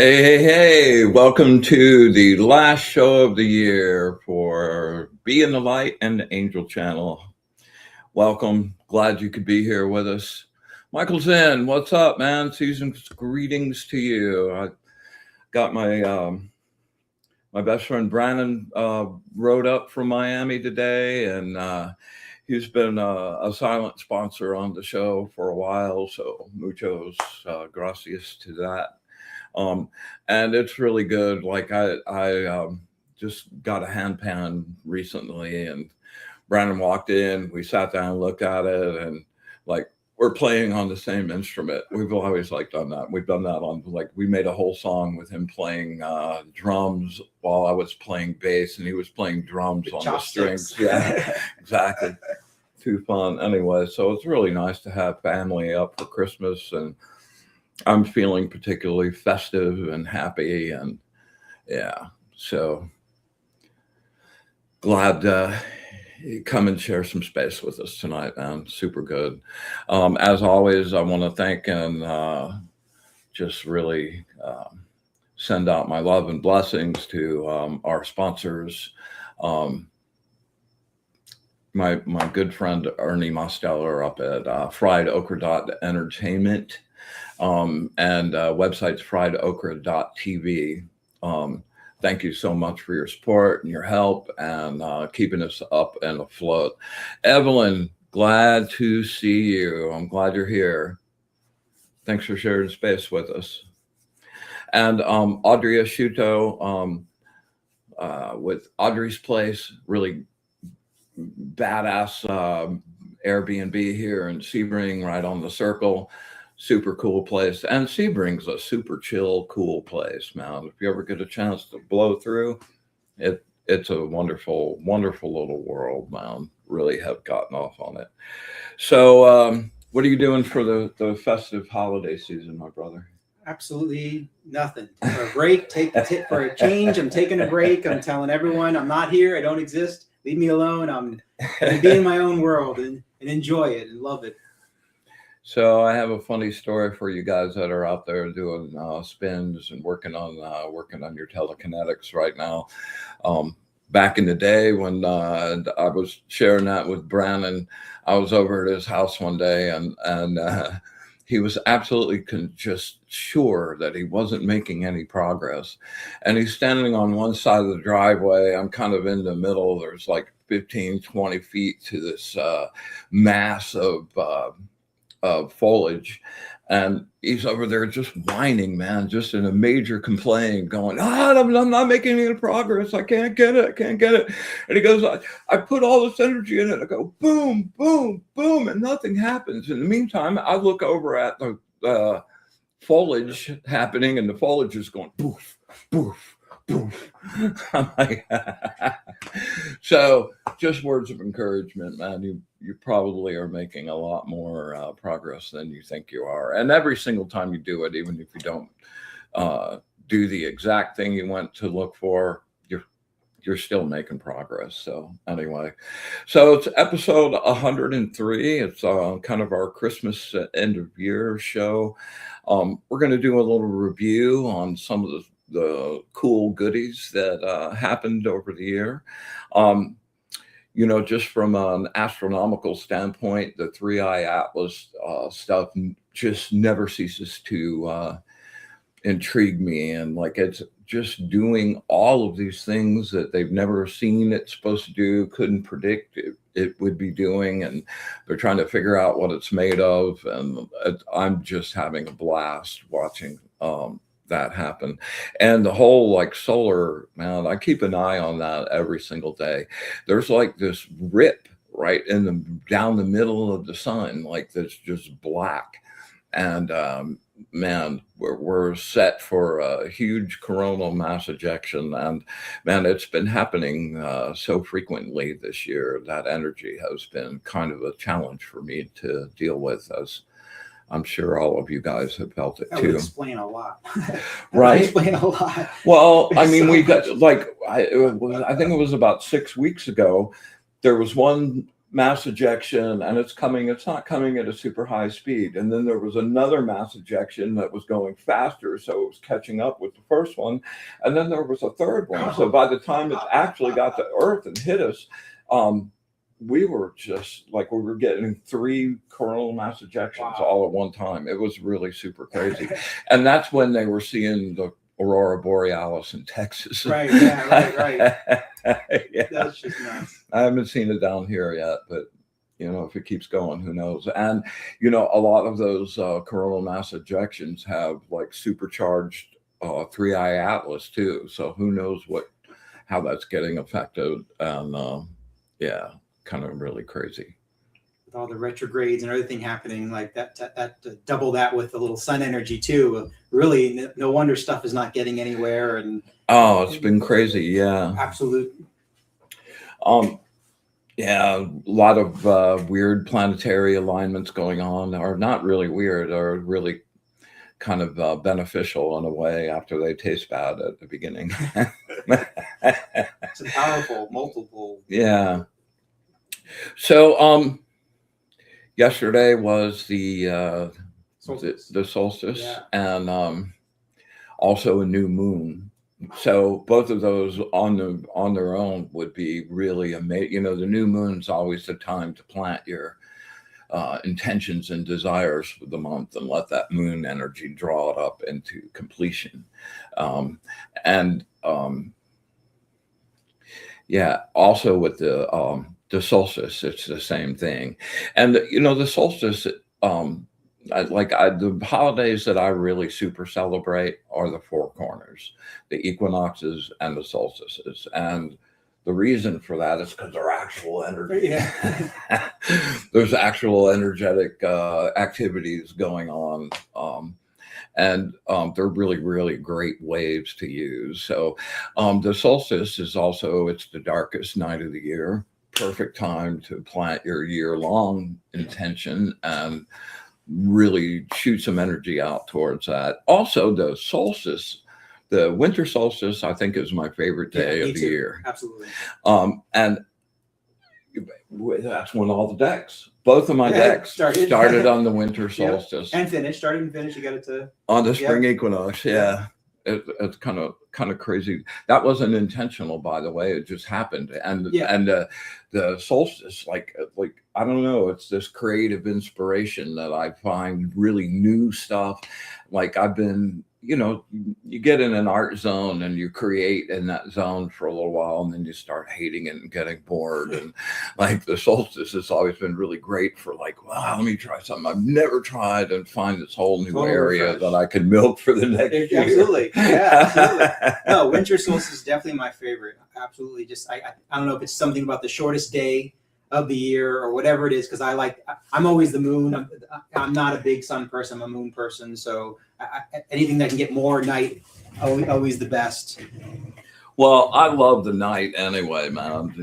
Hey, welcome to the last show of the year for Be in the Light and the Angel Channel. Welcome. Glad you could be here with us. Michael Zinn, what's up, man? Season's greetings to you. I got my best friend Brandon rode up from Miami today, and he's been a silent sponsor on the show for a while, so muchos gracias to that. And it's really good. Like I just got a hand pan recently, and Brandon walked in, we sat down, looked at it, and like we're playing on the same instrument. We've always like done that. We've done that on like we made a whole song with him playing drums while I was playing bass, and he was playing drums on the strings. Yeah, exactly. Too fun. Anyway, so it's really nice to have family up for Christmas, and I'm feeling particularly festive and happy, and yeah, so glad you come and share some space with us tonight, man. Super good. As always, I want to thank and just really send out my love and blessings to our sponsors. My good friend Ernie Mosteller up at Fried Okra Entertainment. And website's friedokra.tv. Thank you so much for your support and your help and keeping us up and afloat. Evelyn, glad to see you. I'm glad you're here. Thanks for sharing space with us. And Audrey Asciutto with Audrey's Place, really badass Airbnb here in Sebring, right on the circle. Super cool place. And Sebring's a super chill, cool place, man. If you ever get a chance to blow through, it's a wonderful, wonderful little world, man. Really have gotten off on it. So what are you doing for the festive holiday season, my brother? Absolutely nothing. For a break, for a change. I'm taking a break. I'm telling everyone I'm not here. I don't exist. Leave me alone. I'm going to be in my own world and enjoy it and love it. So I have a funny story for you guys that are out there doing spins and working on your telekinetics right now. Back in the day when I was sharing that with Brandon, I was over at his house one day, and he was absolutely just sure that he wasn't making any progress. And he's standing on one side of the driveway. I'm kind of in the middle. There's like 15, 20 feet to this mass of foliage, and he's over there just whining, man, just in a major complaint, going, I'm not making any progress. I can't get it. And he goes, I put all this energy in it. I go, boom, boom, boom, and nothing happens. In the meantime, I look over at the foliage happening, and the foliage is going poof, poof, poof. I'm like, so just words of encouragement, man. You probably are making a lot more progress than you think you are. And every single time you do it, even if you don't do the exact thing you went to look for, you're still making progress. So anyway, so it's episode 103. It's kind of our Christmas end of year show. We're going to do a little review on some of the cool goodies that happened over the year. Just from an astronomical standpoint, the 3-eye Atlas stuff just never ceases to intrigue me. And like, it's just doing all of these things that they've never seen it's supposed to do, couldn't predict it would be doing. And they're trying to figure out what it's made of. And I'm just having a blast watching that happen. And the whole like solar, man, I keep an eye on that every single day. There's like this rip right down the middle of the sun, like that's just black. And man, we're set for a huge coronal mass ejection. And man, it's been happening so frequently this year. That energy has been kind of a challenge for me to deal with, as I'm sure all of you guys have felt it too. That would explain a lot. Right. Explain a lot. Well, I mean, we got like, I think it was about 6 weeks ago, there was one mass ejection, and it's not coming at a super high speed. And then there was another mass ejection that was going faster, so it was catching up with the first one. And then there was a third one. So by the time it actually got to Earth and hit us, we were just like, we were getting 3 coronal mass ejections all at one time. It was really super crazy. And that's when they were seeing the Aurora Borealis in Texas. Right, yeah, right. Yeah. That's just nuts. I haven't seen it down here yet, but if it keeps going, who knows? And a lot of those coronal mass ejections have like supercharged 3I Atlas too. So who knows how that's getting affected? And yeah, kind of really crazy. With all the retrogrades and everything happening like that double that with the little sun energy too. Really, no wonder stuff is not getting anywhere. And it's been crazy. Yeah, absolute. Yeah, a lot of weird planetary alignments going on, or not really weird, or really kind of beneficial in a way after they taste bad at the beginning. It's a powerful multiple. Yeah. So yesterday was the solstice, yeah. And also a new moon. So both of those on their own would be really amazing. The new moon's always the time to plant your intentions and desires for the month and let that moon energy draw it up into completion. Yeah, also with the solstice, it's the same thing. And the solstice, the holidays that I really super celebrate are the 4 corners, the equinoxes and the solstices. And the reason for that is because they're actual energy. Yeah. There's actual energetic activities going on. And they're really, really great waves to use. So the solstice is also, it's the darkest night of the year. Perfect time to plant your year-long intention and really shoot some energy out towards that. Also, the solstice, the winter solstice, I think is my favorite day of the year. Absolutely. And that's when all the decks, both of my decks started on the winter solstice. And started and finished. You got it to on the spring equinox. Yeah. It's kind of crazy. That wasn't intentional, by the way. It just happened. And the solstice, like I don't know, it's this creative inspiration that I find really new stuff. Like I've been, you get in an art zone and you create in that zone for a little while, and then you start hating it and getting bored. And like the solstice has always been really great for like, wow, let me try something I've never tried and find this whole new area that I could milk for the next year. Absolutely. Yeah, absolutely. No, winter solstice is definitely my favorite. Absolutely. Just, I don't know if it's something about the shortest day of the year or whatever it is, because I'm always the moon. I'm not a big sun person. I'm a moon person. So anything that can get more night, always the best. Well, I love the night anyway, man.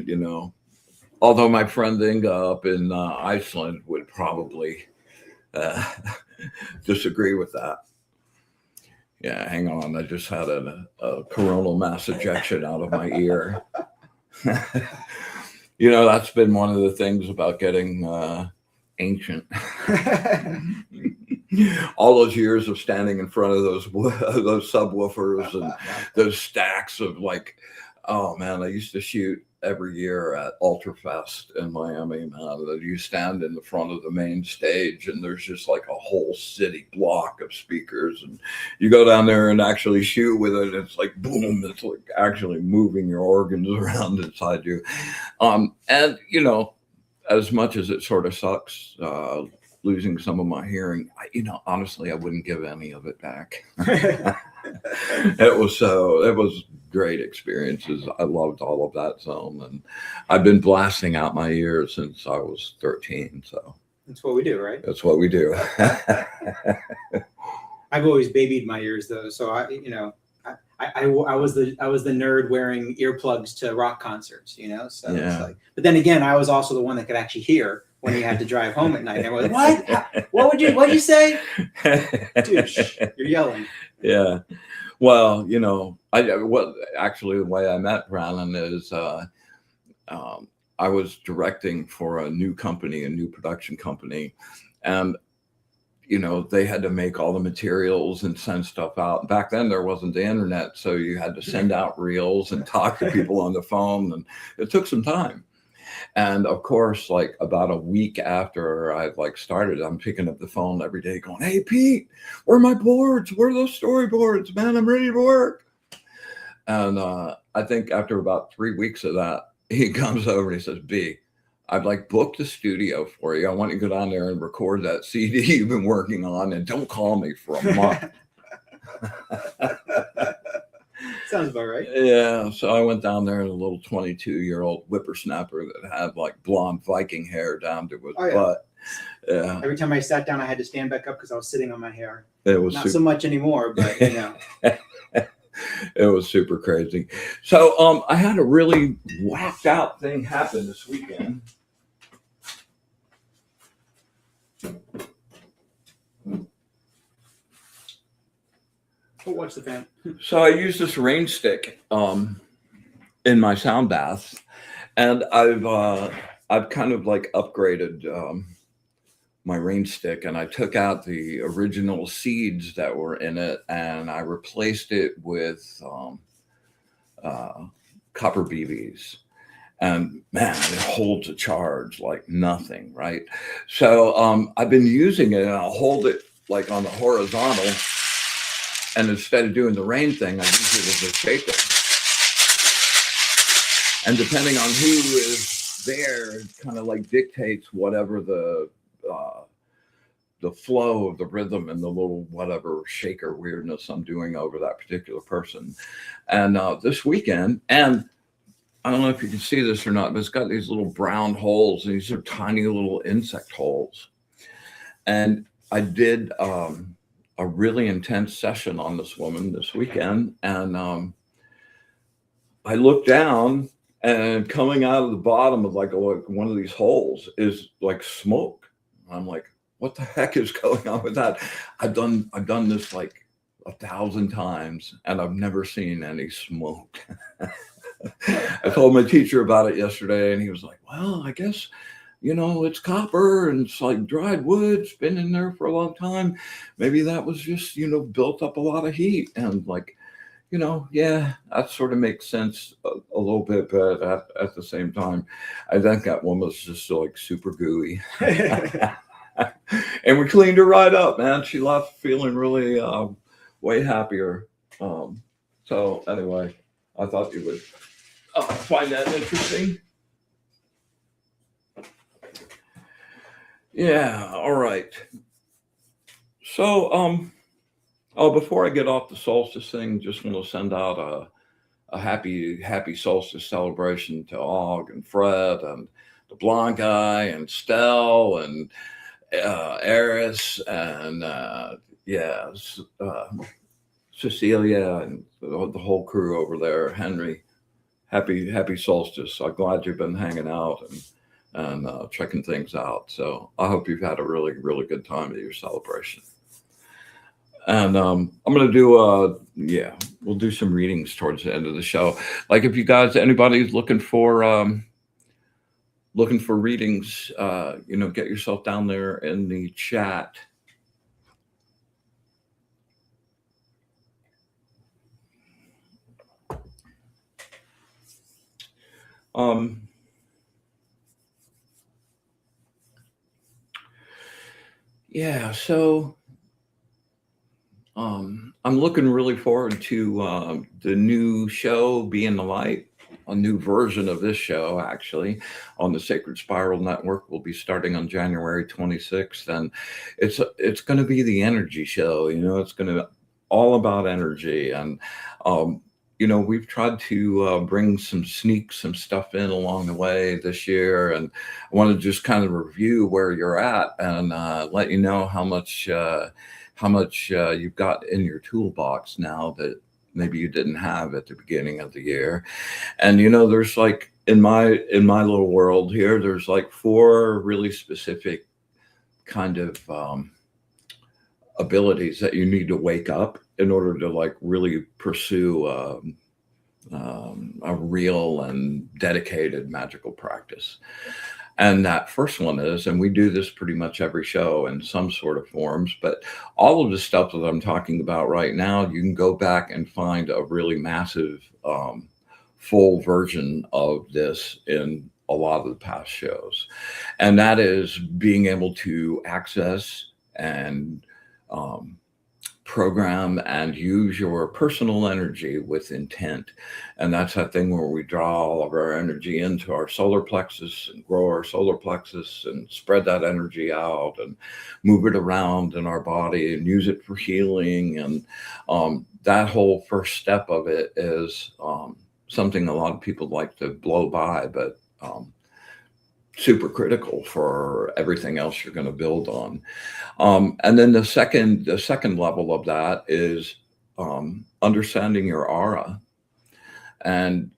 Although my friend Inga up in Iceland would probably disagree with that. Yeah, hang on. I just had a coronal mass ejection out of my ear. That's been one of the things about getting ancient. All those years of standing in front of those subwoofers and those stacks of like, oh man, I used to shoot every year at Ultrafest in Miami, man. That you stand in the front of the main stage and there's just like a whole city block of speakers, and you go down there and actually shoot with it. It's like boom, it's like actually moving your organs around inside you. And as much as it sort of sucks, losing some of my hearing, honestly, I wouldn't give any of it back. It was great experiences. I loved all of that zone, and I've been blasting out my ears since I was 13. So that's what we do, right? That's what we do. I've always babied my ears though, so I was the nerd wearing earplugs to rock concerts, So yeah. It's like, but then again, I was also the one that could actually hear when you had to drive home at night. And I was like, what'd you say? Dude, you're yelling. Yeah. Well, actually the way I met Brandon is I was directing for a new company, a new production company, and they had to make all the materials and send stuff out. Back then, there wasn't the internet, so you had to send out reels and talk to people on the phone, and it took some time. And of course, like about a week after I started, I'm picking up the phone every day going, "Hey, Pete, where are my boards? Where are those storyboards, man? I'm ready to work." And I think after about 3 weeks of that, he comes over and he says, "B, I'd book the studio for you. I want you to go down there and record that CD you've been working on, and don't call me for a month." Sounds about right. Yeah. So I went down there, and a little 22-year-old whippersnapper that had blonde Viking hair down to his butt. Yeah. Every time I sat down, I had to stand back up because I was sitting on my hair. It was not so much anymore, but It was super crazy. So I had a really whacked out thing happen this weekend. What's the fan? So I use this rain stick in my sound baths, and I've kind of upgraded my rain stick, and I took out the original seeds that were in it, and I replaced it with copper BBs. And man, it holds a charge like nothing, right? So I've been using it, and I'll hold it on the horizontal, and instead of doing the rain thing, I use it as a shaker. And depending on who is there, it kind of dictates whatever the flow of the rhythm and the little whatever shaker weirdness I'm doing over that particular person. And this weekend, and I don't know if you can see this or not, but it's got these little brown holes. These are tiny little insect holes. And I did a really intense session on this woman this weekend. And I looked down, and coming out of the bottom of one of these holes is smoke. I'm like, what the heck is going on with that? I've done this 1,000 times, and I've never seen any smoke. I told my teacher about it yesterday, and he was like, "Well, I guess, it's copper, and it's dried wood. It's been in there for a long time. Maybe that was just, built up a lot of heat." And yeah, that sort of makes sense a little bit, but at the same time, I think that one was just super gooey. And we cleaned her right up, man. She left feeling really way happier. So anyway, I thought you would find that interesting. Yeah, all right. So before I get off the solstice thing, just want to send out a happy solstice celebration to Og and Fred and the blonde guy and Stell and Eris and Cecilia and the whole crew over there. Henry, happy solstice. I'm glad you've been hanging out and checking things out. So I hope you've had a really, really good time at your celebration. And I'm going to do we'll do some readings towards the end of the show. If you guys, anybody's looking for readings, get yourself down there in the chat. So I'm looking really forward to the new show, Being the Light. A new version of this show, actually, on the Sacred Spiral Network, will be starting on January 26th, and it's going to be the energy show. It's going to be all about energy, and we've tried to bring some stuff in along the way this year, and I want to just kind of review where you're at and let you know how much you've got in your toolbox now that maybe you didn't have at the beginning of the year. And there's in my little world here, there's 4 really specific kind of abilities that you need to wake up in order to really pursue a real and dedicated magical practice. And that first one is, and we do this pretty much every show in some sort of forms, but all of the stuff that I'm talking about right now, you can go back and find a really massive, full version of this in a lot of the past shows. And that is being able to access and um, program and use your personal energy with intent. And that's that thing where we draw all of our energy into our solar plexus and grow our solar plexus and spread that energy out and move it around in our body and use it for healing. And that whole first step of it is something a lot of people like to blow by, but super critical for everything else you're going to build on. And then the second level of that is understanding your aura. And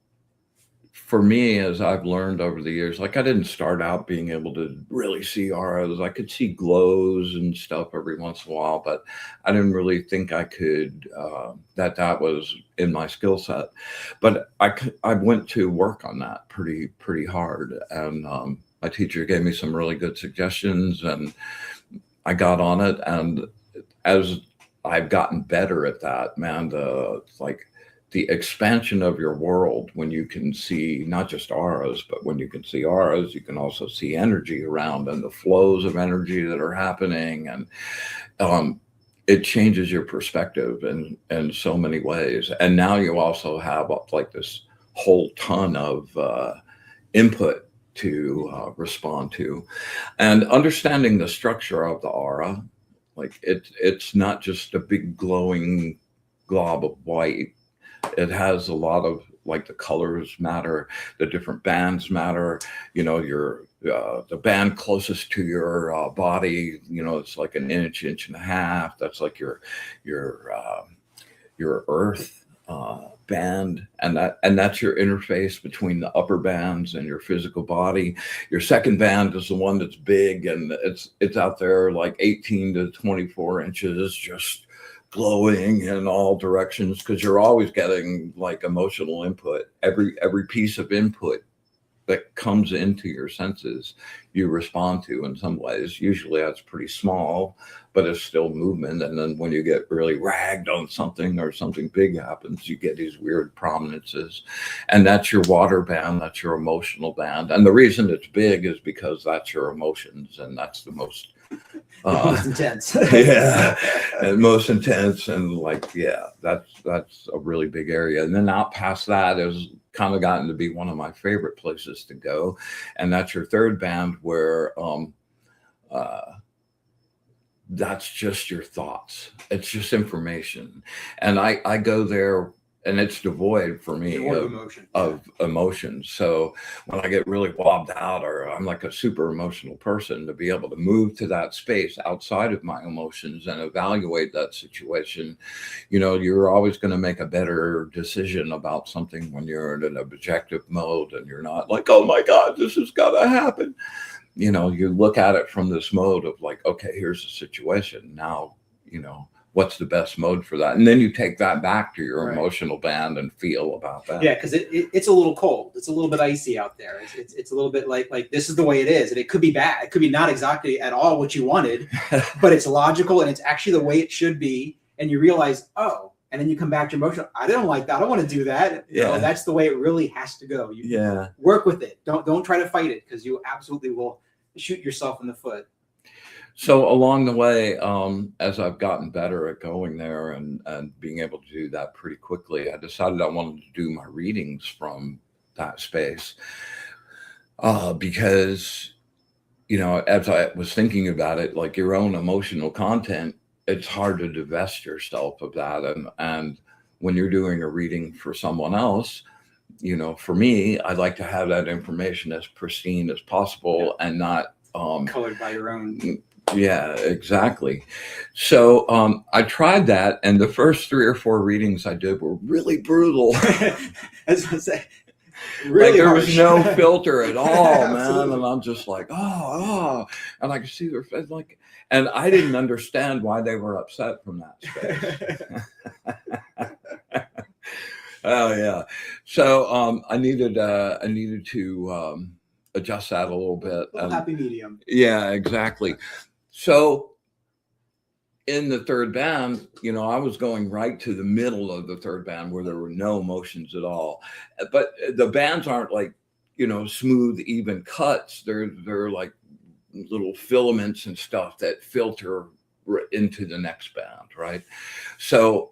for me, as I've learned over the years, like I didn't start out being able to really see auras. I could see glows and stuff every once in a while, but I didn't really think I could, that was in my skill set. But I went to work on that pretty hard. And my teacher gave me some really good suggestions and I got on it. And as I've gotten better at that, man, the expansion of your world when you can see not just auras, but when you can see auras, you can also see energy around and the flows of energy that are happening. And it changes your perspective in so many ways. And now you also have like this whole ton of input to respond to, and understanding the structure of the aura. Like it's not just a big glowing glob of white. It has a lot of, like, the colors matter, the different bands matter. You know, your the band closest to your body, you know, it's like an inch and a half. That's like your earth band, and that's your interface between the upper bands and your physical body. Your second band is the one that's big, and it's out there like 18 to 24 inches, just glowing in all directions, because you're always getting like emotional input. Every piece of input that comes into your senses, you respond to in some ways. Usually that's pretty small, but it's still movement. And then when you get really ragged on something or something big happens, you get these weird prominences. And that's your water band, that's your emotional band. And the reason it's big is because that's your emotions, and that's the most intense. Yeah, and most intense. And like, yeah, that's a really big area. And then out past that is kind of gotten to be one of my favorite places to go, and that's your third band, where that's just your thoughts. It's just information, and I go there, and it's devoid for me of emotions. So when I get really wobbed out, or I'm like a super emotional person, to be able to move to that space outside of my emotions and evaluate that situation, you know, you're always going to make a better decision about something when you're in an objective mode and you're not like, oh my God, this has got to happen. You know, you look at it from this mode of like, okay, here's the situation. Now, you know, what's the best mode for that? And then you take that back to your emotional band and feel about that. Yeah, because it's a little cold. It's a little bit icy out there. It's a little bit like this is the way it is. And it could be bad. It could be not exactly at all what you wanted, but it's logical and it's actually the way it should be. And you realize, oh, and then you come back to emotional. I don't like that. I don't want to do that. Yeah. No, that's the way it really has to go. You work with it. Don't try to fight it, because you absolutely will shoot yourself in the foot. So along the way, as I've gotten better at going there and being able to do that pretty quickly, I decided I wanted to do my readings from that space, because, you know, as I was thinking about it, like your own emotional content, it's hard to divest yourself of that. And when you're doing a reading for someone else, you know, for me, I like to have that information as pristine as possible and not colored by your own. Yeah, exactly. So I tried that, and the first 3 or 4 readings I did were really brutal. As I say, really like there harsh. was no filter at all, man. And I'm just like, oh, and I could see their face, like, and I didn't understand why they were upset from that space. Oh yeah. So I needed to adjust that a little bit. Little And happy medium. yeah, exactly. So in the third band, I was going right to the middle of the third band where there were no motions at all. But the bands aren't like, smooth, even cuts. They're like little filaments and stuff that filter into the next band, right? So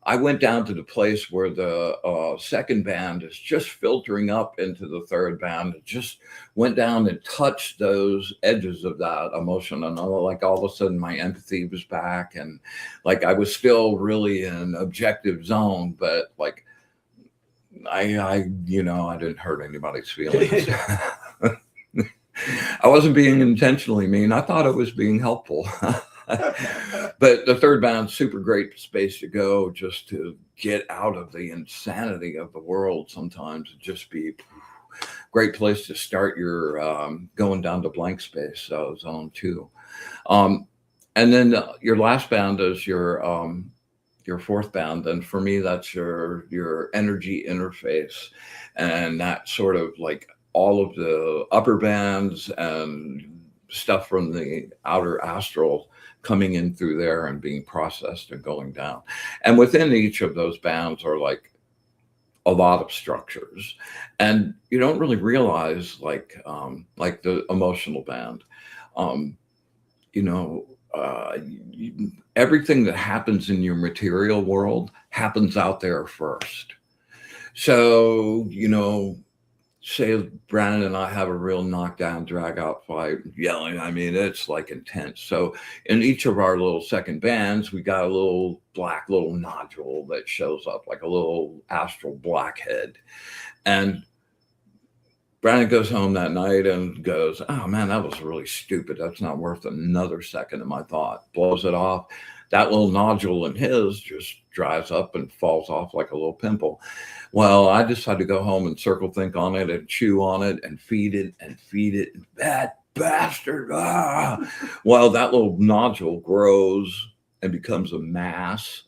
I went down to the place where the second band is just filtering up into the third band. It just went down and touched those edges of that emotion, and like all of a sudden my empathy was back, and like I was still really in objective zone, but like I didn't hurt anybody's feelings. I wasn't being intentionally mean. I thought it was being helpful. But the third band's super great space to go just to get out of the insanity of the world sometimes. Just be great place to start your going down to blank space zone too. And then your last band is your fourth band, and for me that's your energy interface, and that sort of like all of the upper bands and stuff from the outer astral coming in through there and being processed and going down. And within each of those bands are like a lot of structures, and you don't really realize like the emotional band, um, you know, everything that happens in your material world happens out there first. So, say Brandon and I have a real knockdown, drag out fight, yelling. I mean, it's like intense. So in each of our little second bands, we got a little black little nodule that shows up like a little astral blackhead. And Brandon goes home that night and goes, "Oh man, that was really stupid. That's not worth another second of my thought." Blows it off. That little nodule in his just dries up and falls off like a little pimple. Well, I decided to go home and circle think on it and chew on it and feed it and feed it. That bastard. Ah. Well, that little nodule grows and becomes a mass.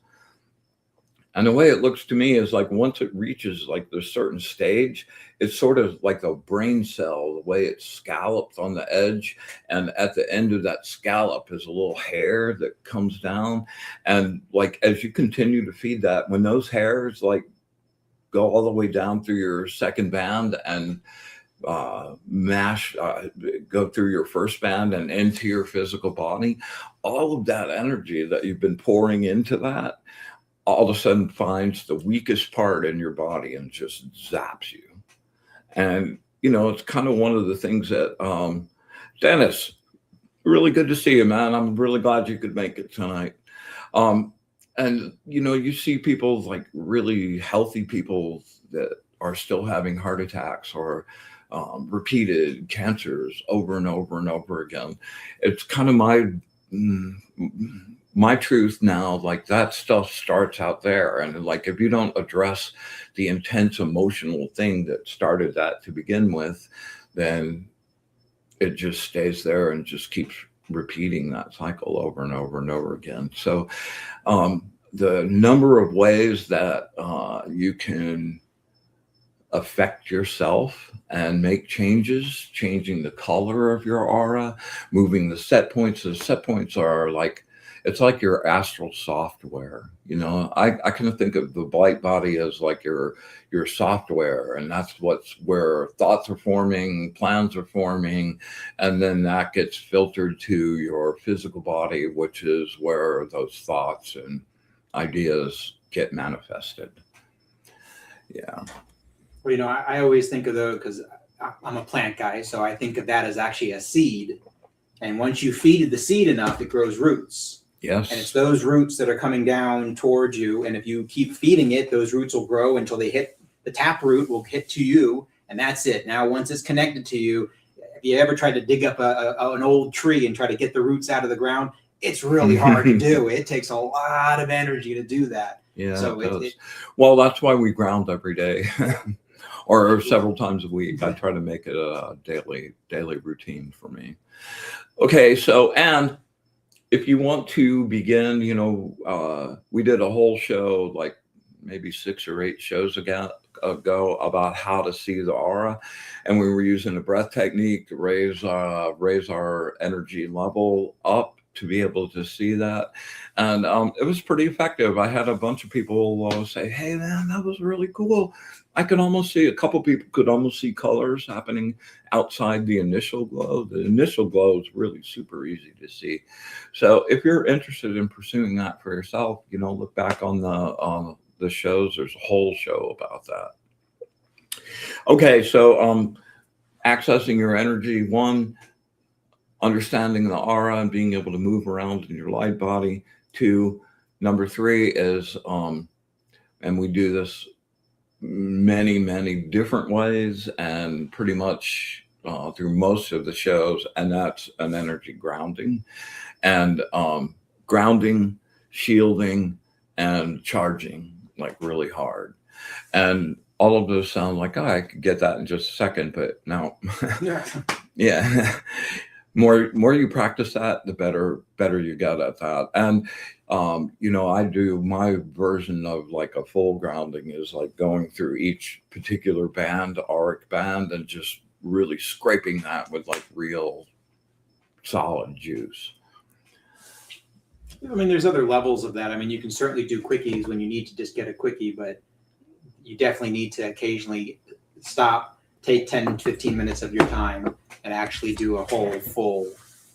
And the way it looks to me is like once it reaches like this certain stage, it's sort of like a brain cell, the way it's scalloped on the edge. And at the end of that scallop is a little hair that comes down. And like as you continue to feed that, when those hairs like go all the way down through your second band and go through your first band and into your physical body, all of that energy that you've been pouring into that all of a sudden finds the weakest part in your body and just zaps you. And, it's kind of one of the things that, Dennis, really good to see you, man. I'm really glad you could make it tonight. And, you see people like really healthy people that are still having heart attacks or repeated cancers over and over and over again. It's kind of my truth now, like that stuff starts out there. And like, if you don't address the intense emotional thing that started that to begin with, then it just stays there and just keeps repeating that cycle over and over and over again. So the number of ways that you can affect yourself and make changes, changing the color of your aura, moving the set points. The set points are like, it's like your astral software. I kind of think of the light body as like your software, and that's where thoughts are forming, plans are forming, and then that gets filtered to your physical body, which is where those thoughts and ideas get manifested. Yeah. Well, I always think of those because I'm a plant guy, so I think of that as actually a seed. And once you feed the seed enough, it grows roots. Yes. And it's those roots that are coming down towards you. And if you keep feeding it, those roots will grow until they hit the tap root, will hit to you. And that's it. Now, once it's connected to you, if you ever tried to dig up an old tree and try to get the roots out of the ground, it's really hard to do. It takes a lot of energy to do that. Yeah. So well, that's why we ground every day. Or several times a week. I try to make it a daily routine for me. Okay, so, and if you want to begin, we did a whole show like maybe 6 or 8 shows ago about how to see the aura, and we were using a breath technique to raise our energy level up to be able to see that. And it was pretty effective. I had a bunch of people say, hey man, that was really cool. I could almost see, a couple people could almost see colors happening outside the initial glow. The initial glow is really super easy to see. So if you're interested in pursuing that for yourself, look back on the shows. There's a whole show about that. Okay, so accessing your energy, 1, understanding the aura and being able to move around in your light body. 2, number 3 is, and we do this many different ways and pretty much through most of the shows, and that's an energy grounding. And grounding, shielding, and charging, like really hard. And all of those sound like, oh, I could get that in just a second, but no. Yeah. More you practice that, the better you get at that. And I do my version of like a full grounding is like going through each particular band, auric band, and just really scraping that with like real solid juice. I mean, there's other levels of that. I mean, you can certainly do quickies when you need to just get a quickie, but you definitely need to occasionally stop, take 10, 15 minutes of your time and actually do a whole full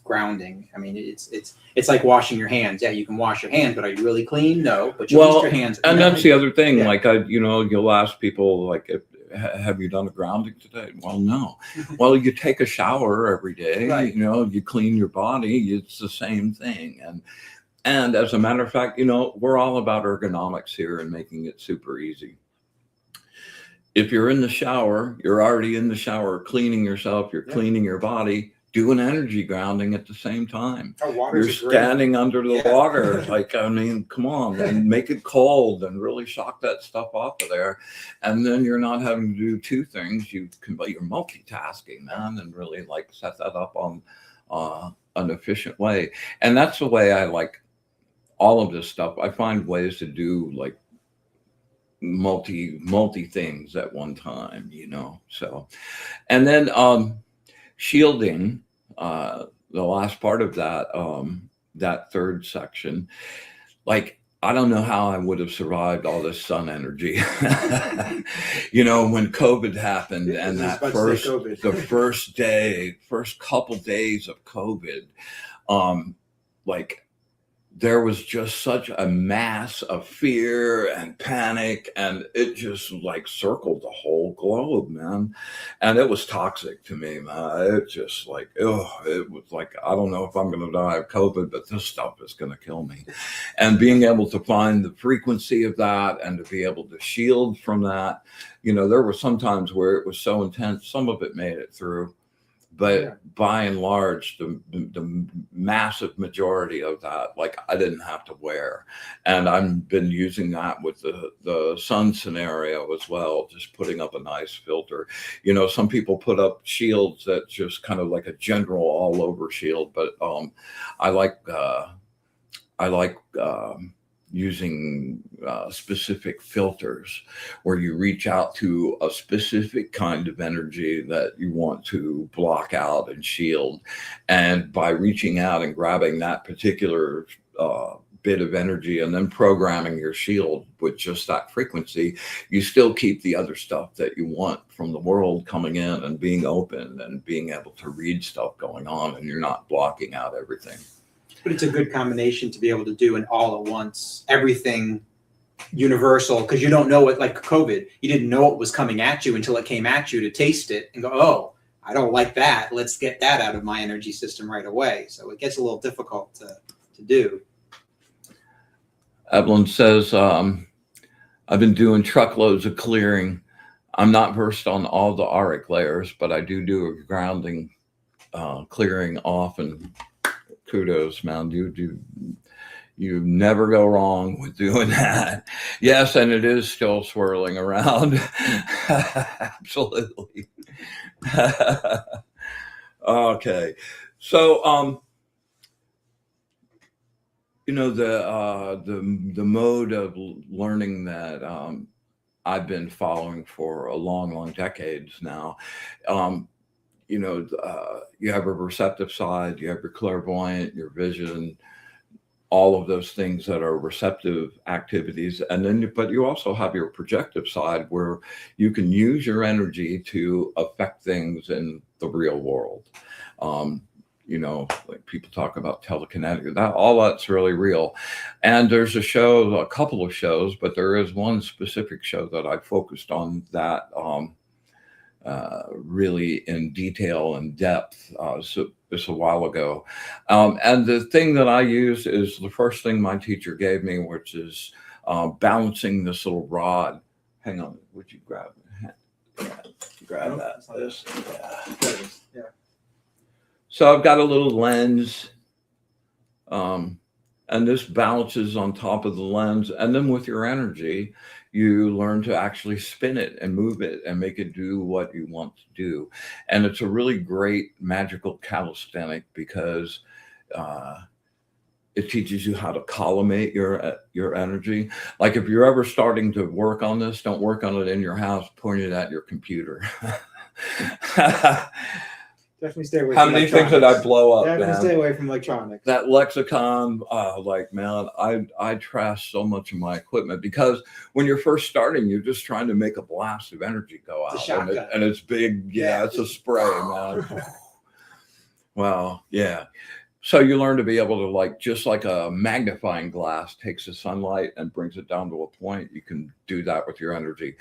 grounding. I mean, it's like washing your hands. Yeah, you can wash your hands, but are you really clean? No, but you wash your hands. And that's the other thing. Yeah. Like, you'll ask people, like, have you done a grounding today? Well, no. Well, you take a shower every day, Right. You clean your body. It's the same thing. And as a matter of fact, we're all about ergonomics here and making it super easy. If you're in the shower, you're already in the shower cleaning yourself, you're cleaning your body, do an energy grounding at the same time. You're standing under the water. Like, I mean, come on, and make it cold and really shock that stuff off of there. And then you're not having to do 2 things. You're multitasking, man, and really like set that up on an efficient way. And that's the way I like all of this stuff. I find ways to do like multi things at one time, so. And then shielding, the last part of that, that 3rd section, like, I don't know how I would have survived all this sun energy. When COVID happened, and that first couple days of COVID, like, there was just such a mass of fear and panic, and it just like circled the whole globe, man. And it was toxic to me, man. It just like, it was like, I don't know if I'm going to die of COVID, but this stuff is going to kill me. And being able to find the frequency of that and to be able to shield from that, there were some times where it was so intense, some of it made it through. But by and large, the massive majority of that, like, I didn't have to wear. And I've been using that with the sun scenario as well, just putting up a nice filter. Some people put up shields that just kind of like a general all over shield, but I like using specific filters where you reach out to a specific kind of energy that you want to block out and shield. And by reaching out and grabbing that particular bit of energy and then programming your shield with just that frequency, you still keep the other stuff that you want from the world coming in and being open and being able to read stuff going on, and you're not blocking out everything. But it's a good combination to be able to do an all at once, everything universal, because you don't know what, like COVID, you didn't know what was coming at you until it came at you to taste it and go, oh, I don't like that. Let's get that out of my energy system right away. So it gets a little difficult to do. Evelyn says, I've been doing truckloads of clearing. I'm not versed on all the auric layers, but I do a grounding, clearing often. Kudos, man. You never go wrong with doing that. Yes, and it is still swirling around. Absolutely. Okay. So The mode of learning that I've been following for a long decades now. Um, you have a receptive side, you have your clairvoyant, your vision, all of those things that are receptive activities, and then but you also have your projective side where you can use your energy to affect things in the real world. um, like people talk about telekinetic, that all that's really real. And there's a couple of shows, but there is one specific show that I focused on that really in detail and depth. So it's a while ago. And the thing that I use is the first thing my teacher gave me, which is balancing this little rod. Hang on, would you grab grab that? This, Yeah. So I've got a little lens, and this balances on top of the lens. And then with your energy, you learn to actually spin it and move it and make it do what you want to do. And it's a really great magical calisthenic because it teaches you how to collimate your energy. Like if you're ever starting to work on this, don't work on it in your house, point it at your computer. Definitely stay away. How from many things did I blow up? Definitely man? stay away from electronics. That lexicon, like, man, I trash so much of my equipment because when you're first starting, you're just trying to make a blast of energy go It's a out, shotgun. and it's big. Yeah, it's a spray, man. Well, yeah. So you learn to be able to, like, just like a magnifying glass takes the sunlight and brings it down to a point, you can do that with your energy.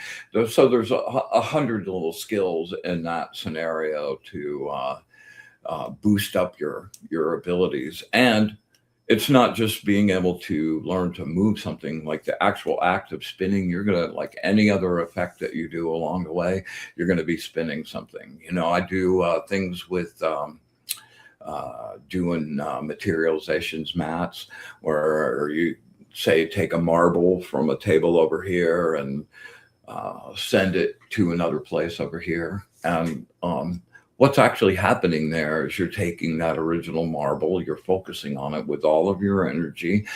So there's 100 little skills in that scenario to boost up your abilities. And it's not just being able to learn to move something. Like the actual act of spinning, you're gonna, like any other effect that you do along the way, you're gonna be spinning something. I do things with doing materializations mats, where you say take a marble from a table over here and send it to another place over here. And what's actually happening there is you're taking that original marble, you're focusing on it with all of your energy,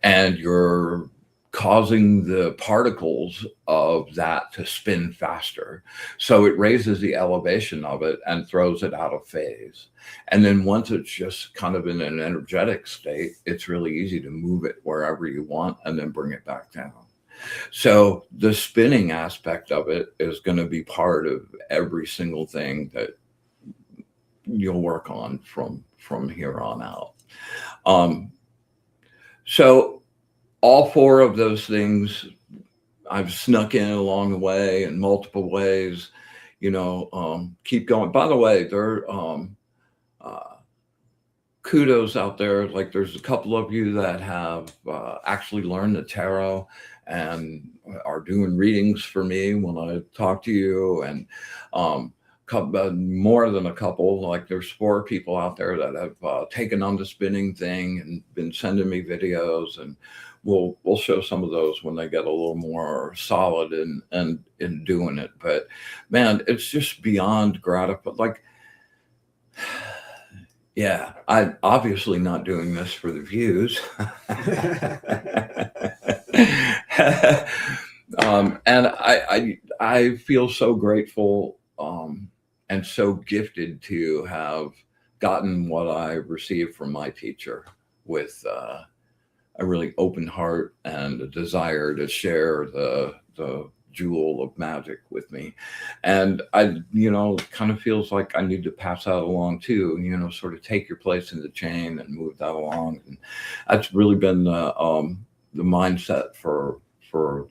and you're causing the particles of that to spin faster. So it raises the elevation of it and throws it out of phase. And then once it's just kind of in an energetic state, it's really easy to move it wherever you want and then bring it back down. So the spinning aspect of it is going to be part of every single thing that you'll work on from here on out. So all four of those things I've snuck in along the way in multiple ways. Keep going. By the way, there kudos out there. Like there's a couple of you that have actually learned the tarot and are doing readings for me when I talk to you, and more than a couple. Like there's 4 people out there that have taken on the spinning thing and been sending me videos, and we'll show some of those when they get a little more solid in doing it. But man, it's just beyond gratifying. Like, yeah, I'm obviously not doing this for the views. And I feel so grateful and so gifted to have gotten what I received from my teacher with a really open heart and a desire to share the jewel of magic with me. And I, kind of feels like I need to pass that along too, sort of take your place in the chain and move that along. And that's really been the mindset for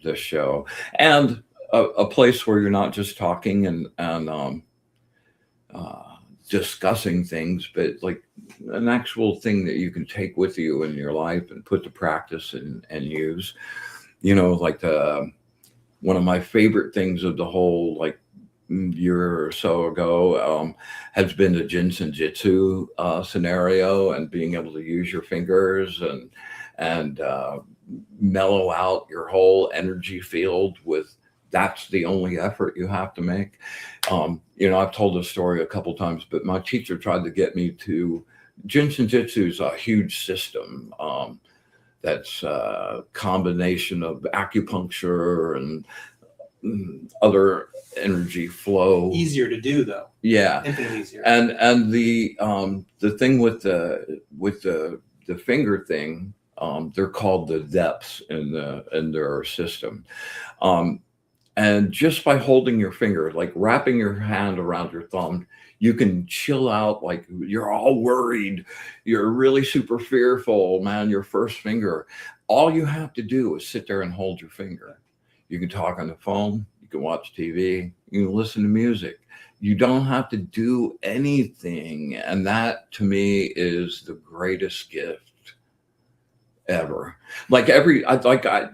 this show, and a place where you're not just talking and discussing things, but like an actual thing that you can take with you in your life and put to practice and use. Like one of my favorite things of the whole, like, year or so ago has been the Jinsen Jitsu scenario, and being able to use your fingers and mellow out your whole energy field with, that's the only effort you have to make. I've told this story a couple times, but my teacher tried to get me to, Jinsen Jitsu is a huge system. that's a combination of acupuncture and other energy flow. Easier to do though. Yeah, Infinitely easier. and the thing with the finger thing, they're called the depths in their system. And just by holding your finger, like wrapping your hand around your thumb, you can chill out. Like you're all worried, you're really super fearful, man, your first finger. All you have to do is sit there and hold your finger. You can talk on the phone, you can watch TV, you can listen to music. You don't have to do anything. And that to me is the greatest gift ever. Like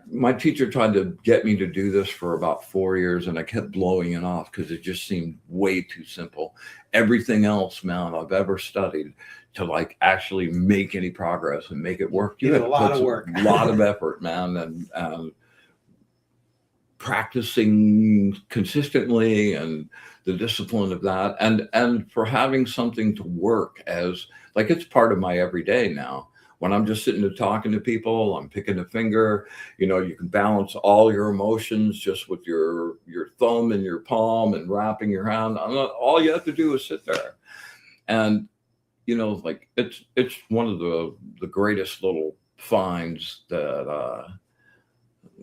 my teacher tried to get me to do this for about 4 years, and I kept blowing it off because it just seemed way too simple. Everything else, man, I've ever studied to like actually make any progress and make it work. It's a lot of work, a lot of effort, man, and practicing consistently and the discipline of that, and for having something to work as like it's part of my everyday now. When I'm just sitting there talking to people, I'm picking a finger. You know, you can balance all your emotions just with your thumb and your palm and wrapping your hand. All you have to do is sit there, and you know, like it's one of the greatest little finds that,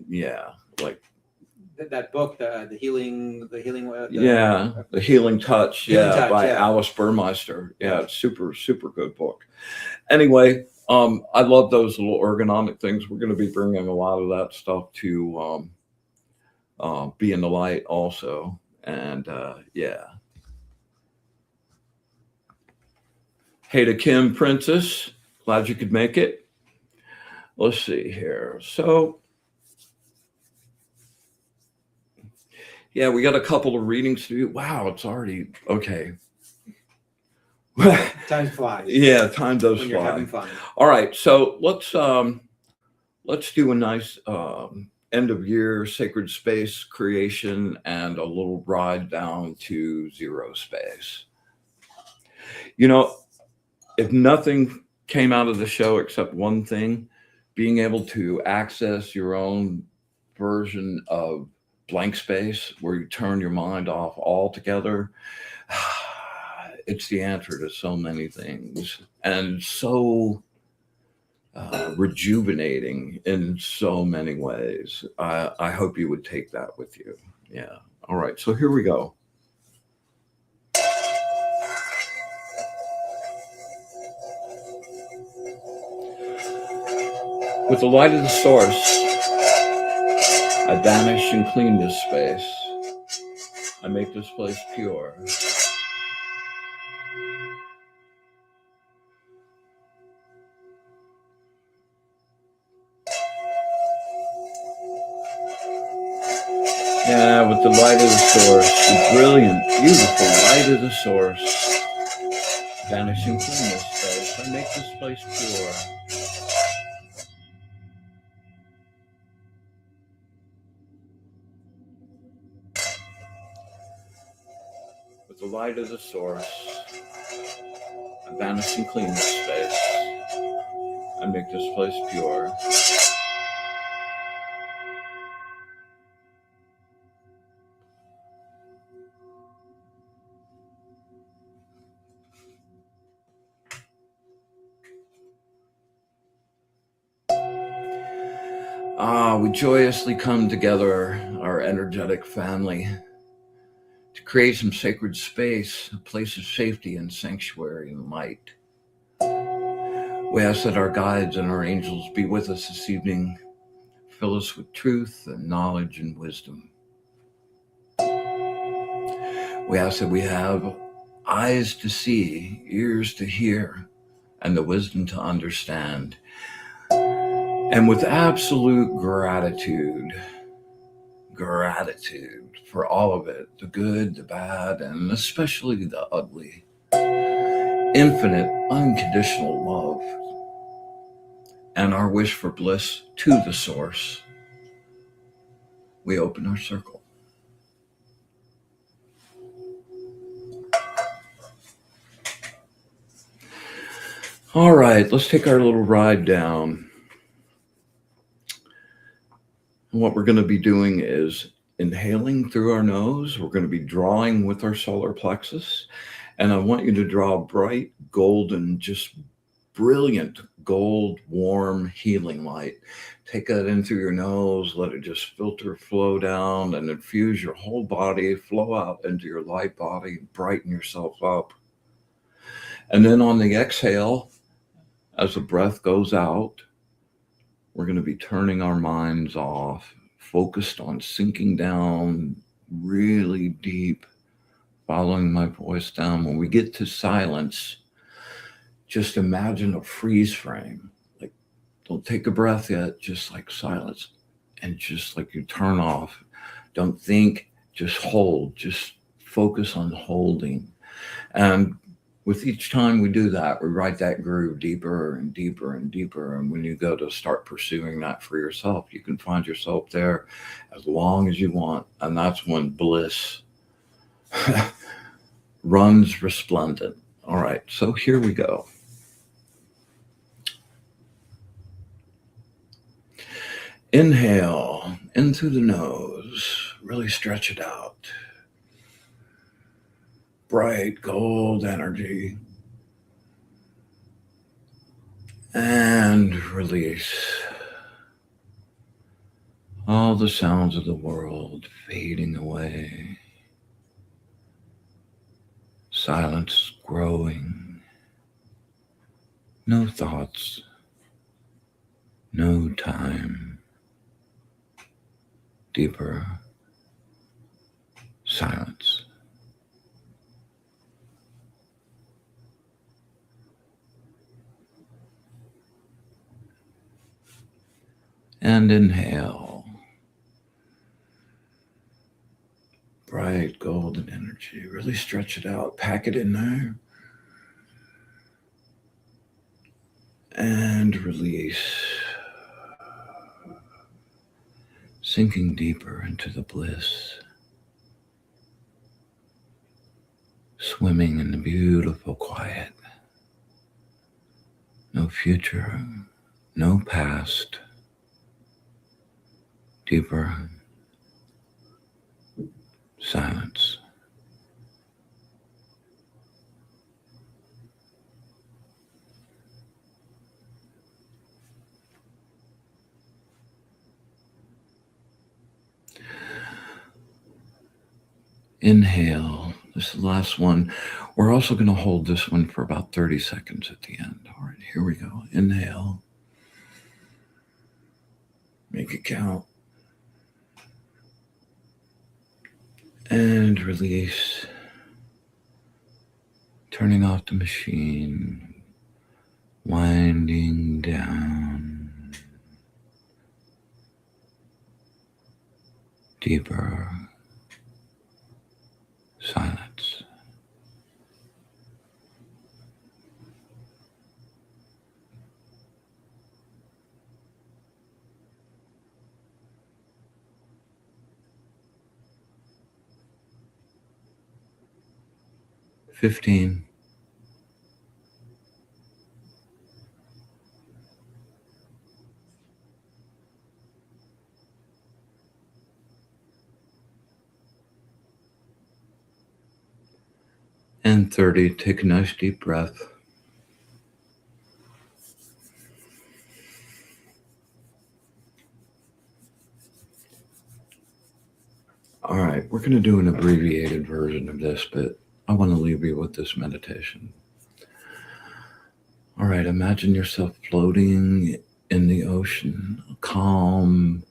yeah, like that book, the healing, the Healing Touch, by yeah. Alice Burmeister. Yeah, it's super good book. Anyway, I love those little ergonomic things. We're going to be bringing a lot of that stuff to Be in the Light also, and yeah. Hey to Kim Princess, glad you could make it. Let's see here. So yeah, we got a couple of readings to do. Wow, it's already okay. Time flies. Yeah, time does when fly. You're having fun. All right, so let's do a nice end of year sacred space creation and a little ride down to zero space. You know, if nothing came out of the show except one thing, being able to access your own version of blank space where you turn your mind off altogether, it's the answer to so many things, and so rejuvenating in so many ways. I hope you would take that with you. Yeah. All right. So here we go. With the light of the source, I banish and clean this space. I make this place pure. Yeah, with the light of the source, the brilliant, beautiful light of the source, banish and clean this space. I make this place pure. With the light of the source, I banish and clean this space. I make this place pure. We joyously come together, our energetic family, to create some sacred space, a place of safety and sanctuary and light. We ask that our guides and our angels be with us this evening, fill us with truth and knowledge and wisdom. We ask that we have eyes to see, ears to hear, and the wisdom to understand. And with absolute gratitude for all of it, the good, the bad, and especially the ugly. Infinite, unconditional love. And our wish for bliss to the source. We open our circle. All right, let's take our little ride down. And what we're going to be doing is inhaling through our nose. We're going to be drawing with our solar plexus. And I want you to draw bright, golden, just brilliant gold, warm, healing light. Take that in through your nose, let it just filter, flow down, and infuse your whole body, flow out into your light body, brighten yourself up. And then on the exhale, as the breath goes out, we're going to be turning our minds off, focused on sinking down really deep, following my voice down. When we get to silence, just imagine a freeze frame. Like, don't take a breath yet, just like silence. And just like you turn off. Don't think, just hold, just focus on holding. And with each time we do that, we write that groove deeper and deeper and deeper. And when you go to start pursuing that for yourself, you can find yourself there as long as you want. And that's when bliss runs resplendent. All right, so here we go. Inhale in through the nose, really stretch it out. Bright gold energy. And release. All the sounds of the world fading away. Silence growing. No thoughts. No time. Deeper silence. And inhale. Bright golden energy. Really stretch it out. Pack it in there. And release. Sinking deeper into the bliss. Swimming in the beautiful quiet. No future. No past. Deeper silence. Inhale. This is the last one. We're also going to hold this one for about 30 seconds at the end. All right, here we go. Inhale. Make it count. And release. Turning off the machine. Winding down. Deeper silence. $15. And 30. Take a nice deep breath. All right, we're going to do an abbreviated version of this, but I want to leave you with this meditation. All right, imagine yourself floating in the ocean, a calm,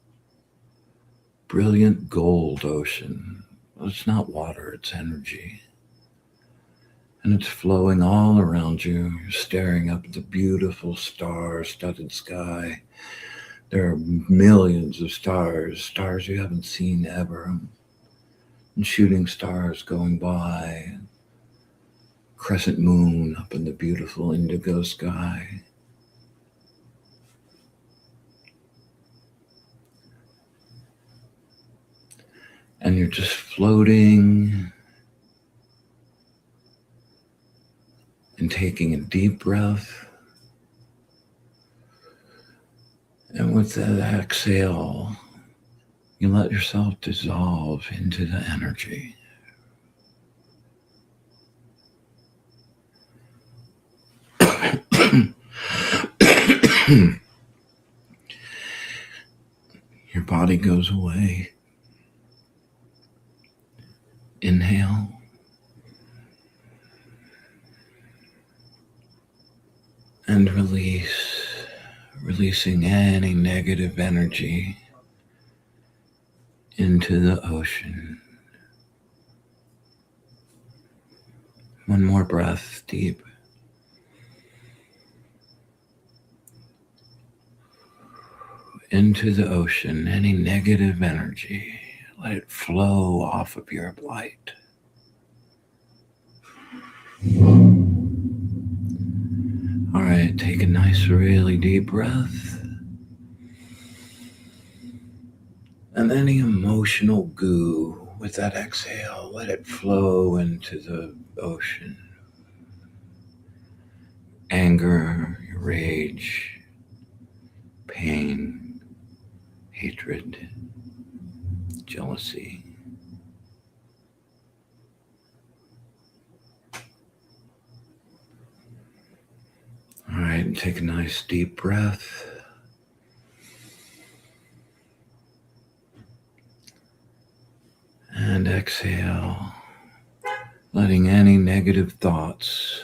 brilliant gold ocean. Well, it's not water, it's energy. And it's flowing all around you. You're staring up at the beautiful star-studded sky. There are millions of stars, stars you haven't seen ever. And shooting stars going by. Crescent moon up in the beautiful indigo sky. And you're just floating and taking a deep breath. And with that exhale, You let yourself dissolve into the energy. Your body goes away. Inhale. And release. Releasing any negative energy into the ocean. One more breath, deep. Into the ocean, any negative energy, let it flow off of your light. All right, take a nice, really deep breath. And any emotional goo with that exhale, let it flow into the ocean. Anger, rage, pain, hatred, jealousy. All right, and take a nice deep breath. And exhale, letting any negative thoughts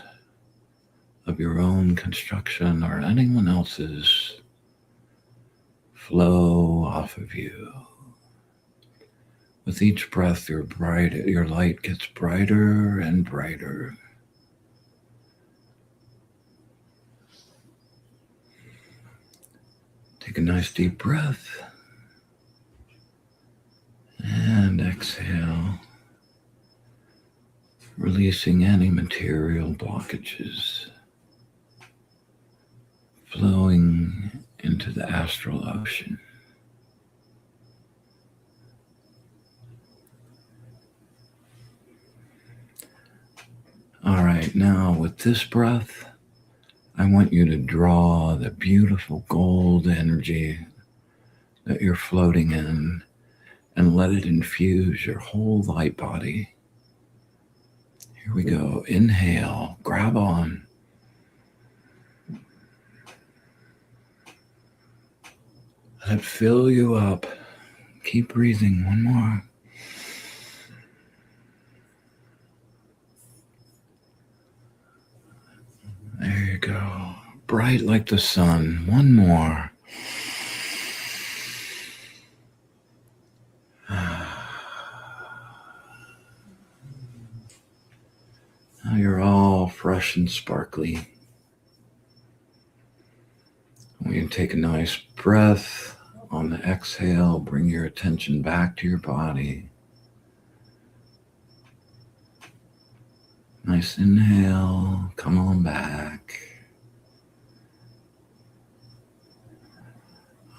of your own construction or anyone else's flow off of you. With each breath, your light gets brighter and brighter. Take a nice deep breath and exhale, releasing any material blockages, flowing into the astral ocean. All right, now with this breath, I want you to draw the beautiful gold energy that you're floating in and let it infuse your whole light body. Here we go. Inhale, grab on. Let it fill you up. Keep breathing. One more. There you go. Bright like the sun. One more. Now you're all fresh and sparkly. We can take a nice breath. On the exhale, bring your attention back to your body. Nice inhale, come on back.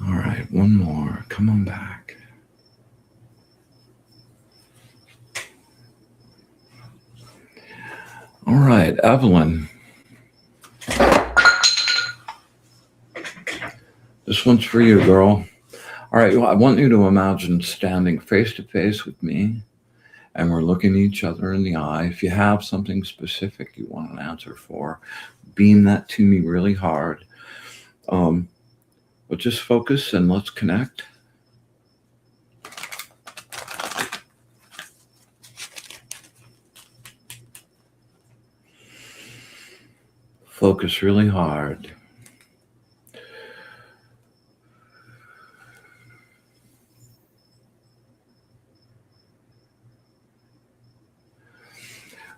All right, one more, come on back. All right, Evelyn. This one's for you, girl. All right, well, I want you to imagine standing face to face with me, and we're looking each other in the eye. If you have something specific you want an answer for, beam that to me really hard. But just focus and let's connect. Focus really hard.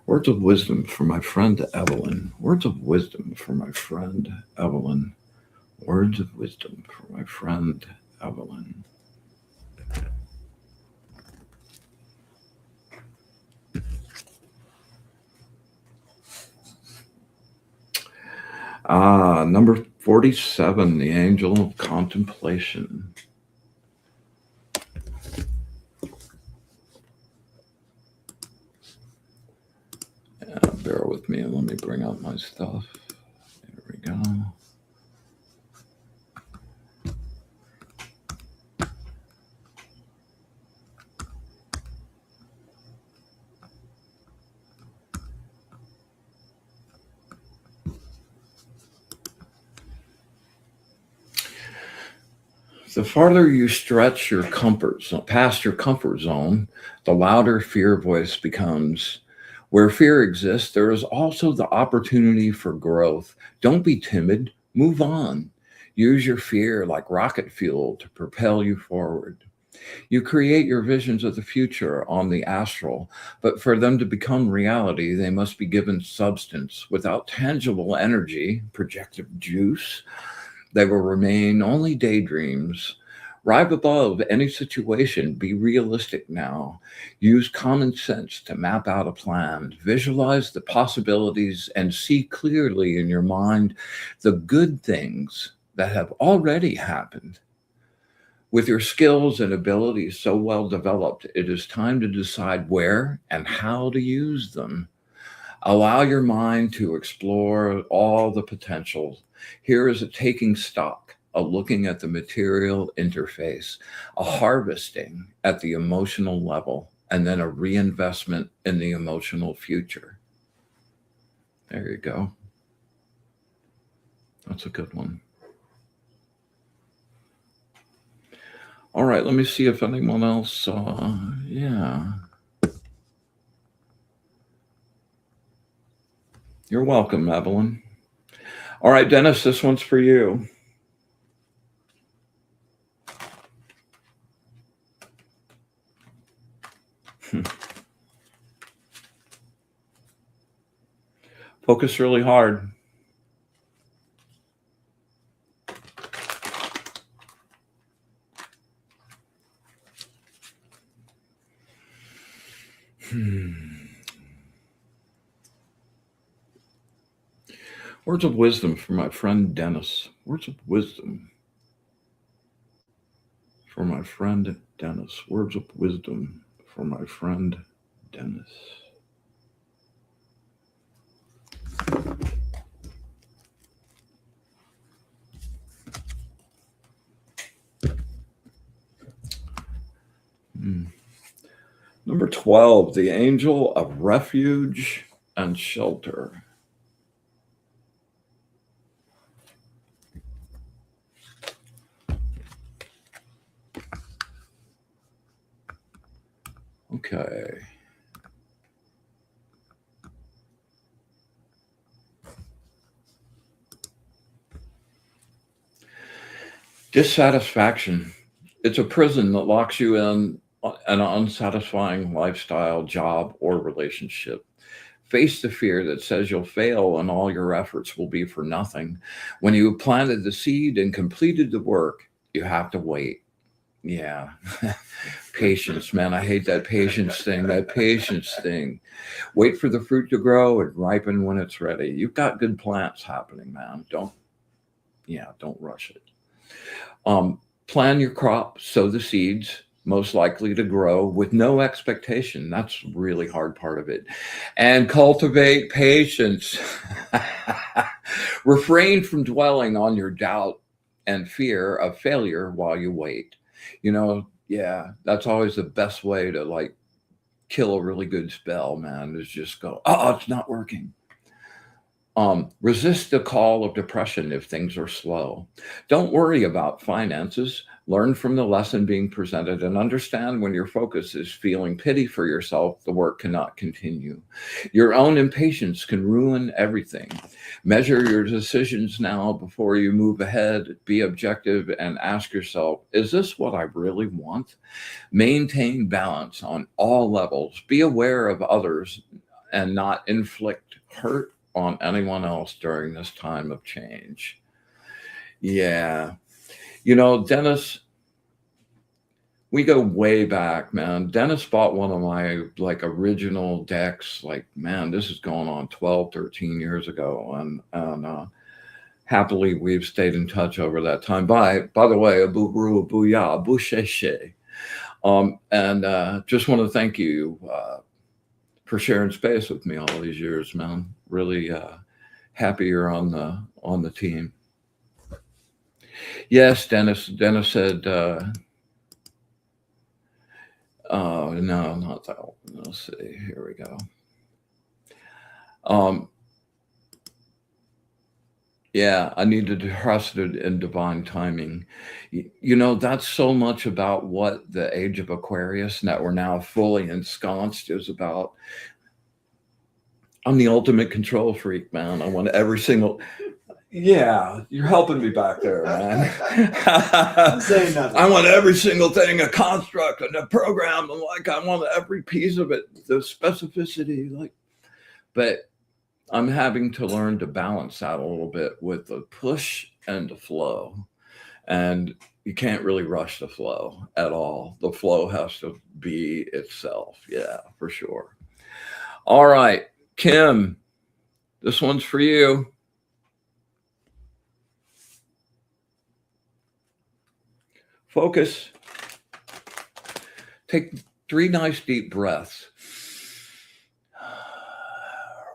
Words of wisdom for my friend Evelyn. Words of wisdom for my friend Evelyn. Words of wisdom for my friend Evelyn. Number 47, the angel of contemplation. Bear with me and let me bring out my stuff. There we go. The farther you stretch your comfort zone, past your comfort zone, the louder fear voice becomes. Where fear exists, there is also the opportunity for growth. Don't be timid, move on. Use your fear like rocket fuel to propel you forward. You create your visions of the future on the astral, but for them to become reality, they must be given substance. Without tangible energy, projective juice, they will remain only daydreams. Rise above any situation. Be realistic now. Use common sense to map out a plan. Visualize the possibilities and see clearly in your mind the good things that have already happened. With your skills and abilities so well developed, it is time to decide where and how to use them. Allow your mind to explore all the potential. Here is a taking stock, a looking at the material interface, a harvesting at the emotional level, and then a reinvestment in the emotional future. There you go. That's a good one. All right, let me see if anyone else, yeah. You're welcome, Evelyn. All right, Dennis, this one's for you. Focus really hard. Words of wisdom for my friend Dennis. Words of wisdom for my friend Dennis. Words of wisdom for my friend Dennis. Number 12, the angel of refuge and shelter. Okay. Dissatisfaction. It's a prison that locks you in an unsatisfying lifestyle, job, or relationship. Face the fear that says you'll fail and all your efforts will be for nothing. When you planted the seed and completed the work, you have to wait. Yeah. Patience, man. I hate that patience thing. That patience thing. Wait for the fruit to grow and ripen when it's ready. You've got good plants happening, man. Don't rush it. Plan your crop, sow the seeds, most likely to grow with no expectation. That's really hard part of it. And cultivate patience. Refrain from dwelling on your doubt and fear of failure while you wait. Yeah, that's always the best way to like kill a really good spell, man, is just go, oh, it's not working. Resist the call of depression if things are slow. Don't worry about finances. Learn from the lesson being presented and understand when your focus is feeling pity for yourself, the work cannot continue. Your own impatience can ruin everything. Measure your decisions now before you move ahead. Be objective and ask yourself, is this what I really want? Maintain balance on all levels. Be aware of others and not inflict hurt on anyone else during this time of change. Yeah. Dennis, we go way back, man. Dennis bought one of my like original decks. Like, man, this is going on 12, 13 years ago. And happily we've stayed in touch over that time. By the way, abu bru, abu ya, abu she. And just want to thank you for sharing space with me all these years, man. Really happy you're on the team. Yes, Dennis said, oh, no, not that one. Let's see. Here we go. Yeah, I need to trust it in divine timing. You know, that's so much about what the age of Aquarius that we're now fully ensconced is about. I'm the ultimate control freak, man. I want every single. Yeah, you're helping me back there, man. I'm saying nothing. I want every single thing, a construct and a program, and like I want every piece of it, the specificity, like. But I'm having to learn to balance that a little bit with the push and the flow. And you can't really rush the flow at all. The flow has to be itself. Yeah, for sure. All right, Kim, this one's for you. Focus. Take 3 nice deep breaths.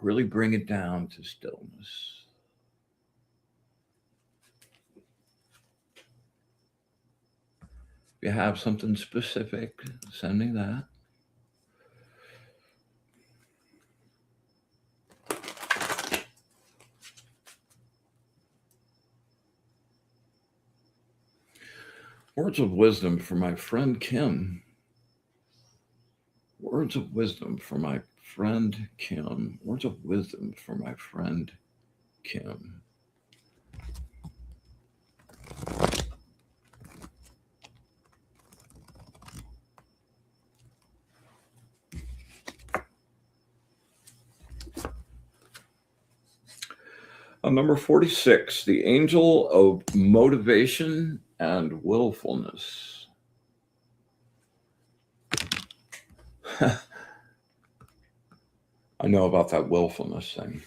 Really bring it down to stillness. If you have something specific, send me that. Words of wisdom for my friend Kim. Words of wisdom for my friend Kim. Words of wisdom for my friend Kim. Number 46, the angel of motivation and willfulness. I know about that willfulness thing.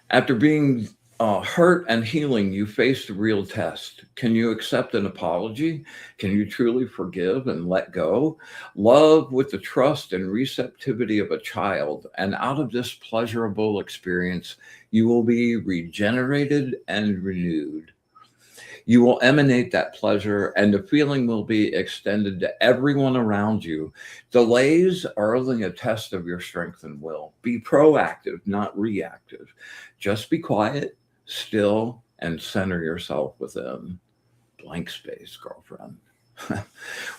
After being hurt and healing, you face the real test. Can you accept an apology? Can you truly forgive and let go? Love with the trust and receptivity of a child. And out of this pleasurable experience, you will be regenerated and renewed. You will emanate that pleasure, and the feeling will be extended to everyone around you. Delays are only a test of your strength and will. Be proactive, not reactive. Just be quiet, still, and center yourself within. Blank space, girlfriend.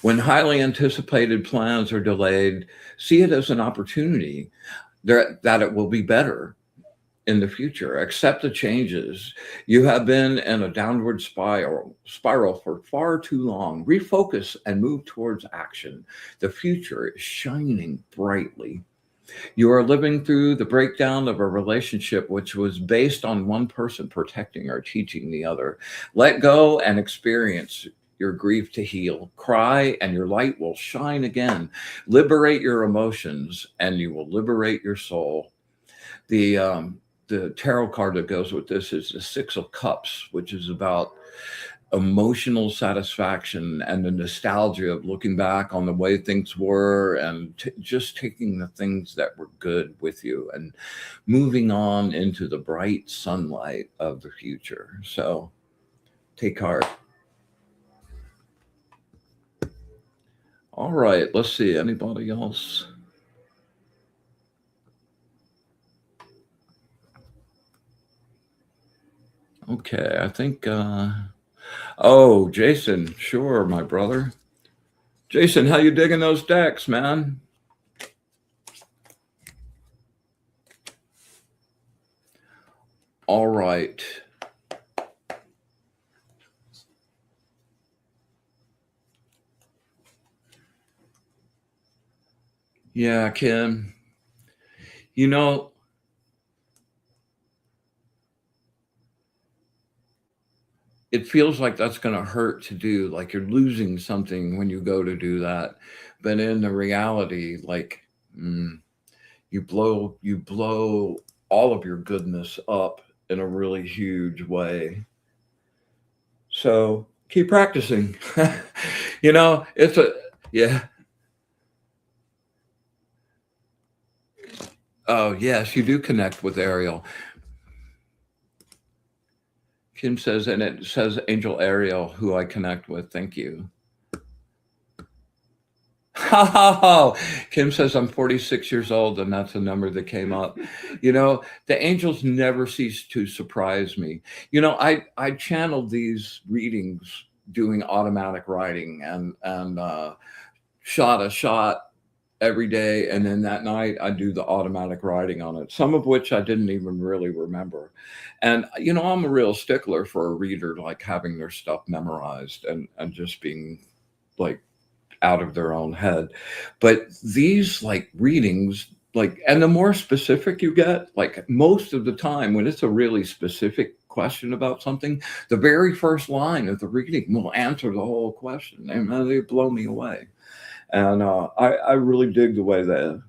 When highly anticipated plans are delayed, see it as an opportunity that it will be better in the future. Accept the changes. You have been in a downward spiral for far too long. Refocus and move towards action. The future is shining brightly. You are living through the breakdown of a relationship which was based on one person protecting or teaching the other. Let go and experience your grief to heal. Cry and your light will shine again. Liberate your emotions and you will liberate your soul. The tarot card that goes with this is the Six of Cups, which is about emotional satisfaction and the nostalgia of looking back on the way things were and just taking the things that were good with you and moving on into the bright sunlight of the future. So take heart. All right, let's see. Anybody else? Okay, I think oh, Jason, sure, my brother. Jason, how you digging those decks, man? All right. Yeah, Kim. You know, it feels like that's going to hurt to do, like you're losing something when you go to do that. But in the reality, like you blow all of your goodness up in a really huge way. So keep practicing. It's a yeah. Oh yes, you do connect with Ariel. Kim says, and it says Angel Ariel, who I connect with. Thank you. Oh, Kim says I'm 46 years old, and that's a number that came up. You know, the angels never cease to surprise me. You know, I channeled these readings doing automatic writing and shot a shot every day, and then that night I do the automatic writing on it, some of which I didn't even really remember. And you know, I'm a real stickler for a reader like having their stuff memorized and just being like out of their own head. But these like readings, like, and the more specific you get, like most of the time when it's a really specific question about something, the very first line of the reading will answer the whole question, and they blow me away. And I really dig the way that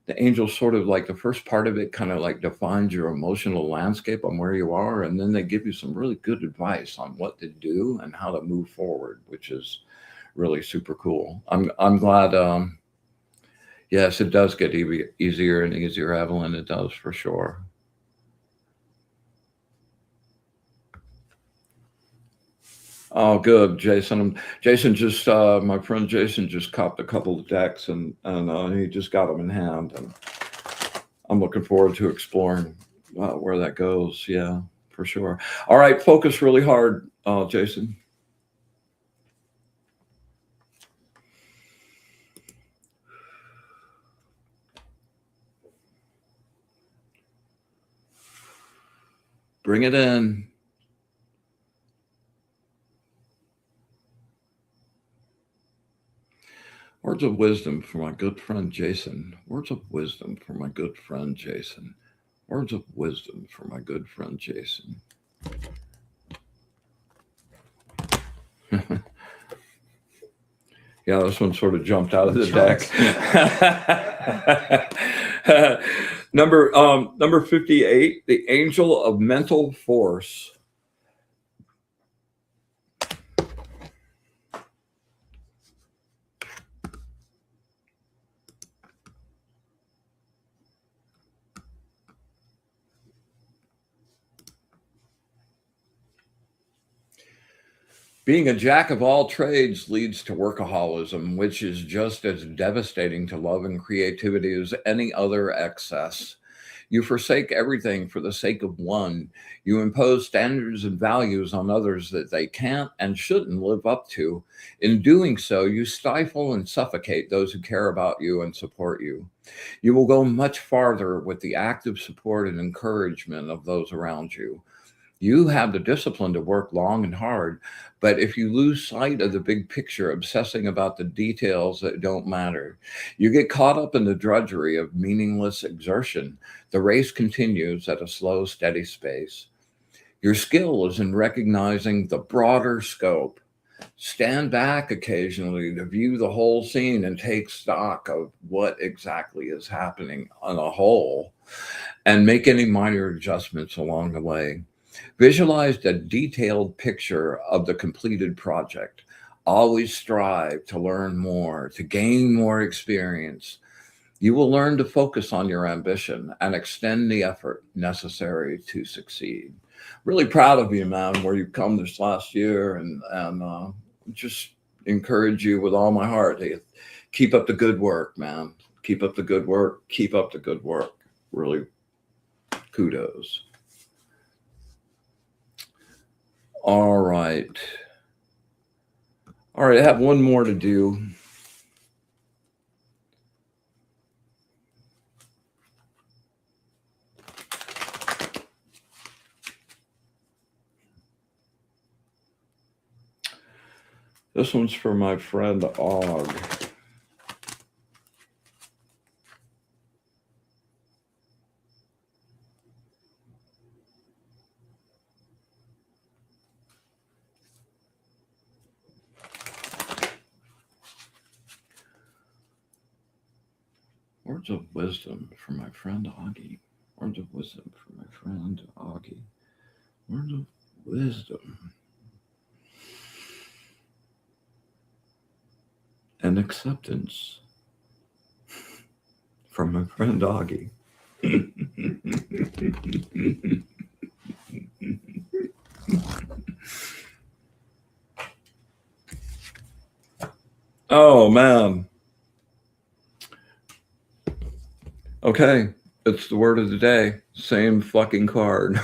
the angels sort of like the first part of it kind of like defines your emotional landscape on where you are, and then they give you some really good advice on what to do and how to move forward, which is really super cool. I'm glad. Yes, it does get easier and easier, Evelyn. It does for sure. Oh, good, Jason. Jason just my friend Jason just copped a couple of decks and he just got them in hand, and I'm looking forward to exploring where that goes. Yeah, for sure. All right, focus really hard, Jason. Bring it in. Words of wisdom for my good friend Jason. Words of wisdom for my good friend Jason. Words of wisdom for my good friend Jason. Yeah, this one sort of jumped out of the deck. Number 58, the angel of mental force. Being a jack of all trades leads to workaholism, which is just as devastating to love and creativity as any other excess. You forsake everything for the sake of one. You impose standards and values on others that they can't and shouldn't live up to. In doing so, you stifle and suffocate those who care about you and support you. You will go much farther with the active support and encouragement of those around you. You have the discipline to work long and hard, but if you lose sight of the big picture, obsessing about the details that don't matter, you get caught up in the drudgery of meaningless exertion. The race continues at a slow, steady pace. Your skill is in recognizing the broader scope. Stand back occasionally to view the whole scene and take stock of what exactly is happening on a whole, and make any minor adjustments along the way. Visualize a detailed picture of the completed project. Always strive to learn more, to gain more experience. You will learn to focus on your ambition and extend the effort necessary to succeed. Really proud of you, man, where you've come this last year, and just encourage you with all my heart. Keep up the good work, man. Keep up the good work. Keep up the good work. Really, kudos. All right. All right, I have one more to do. This one's for my friend Og. Words of wisdom for my friend Augie. Words of wisdom for my friend Augie. Words of wisdom. And acceptance from my friend Augie. Oh, man. Okay. It's the word of the day. Same fucking card.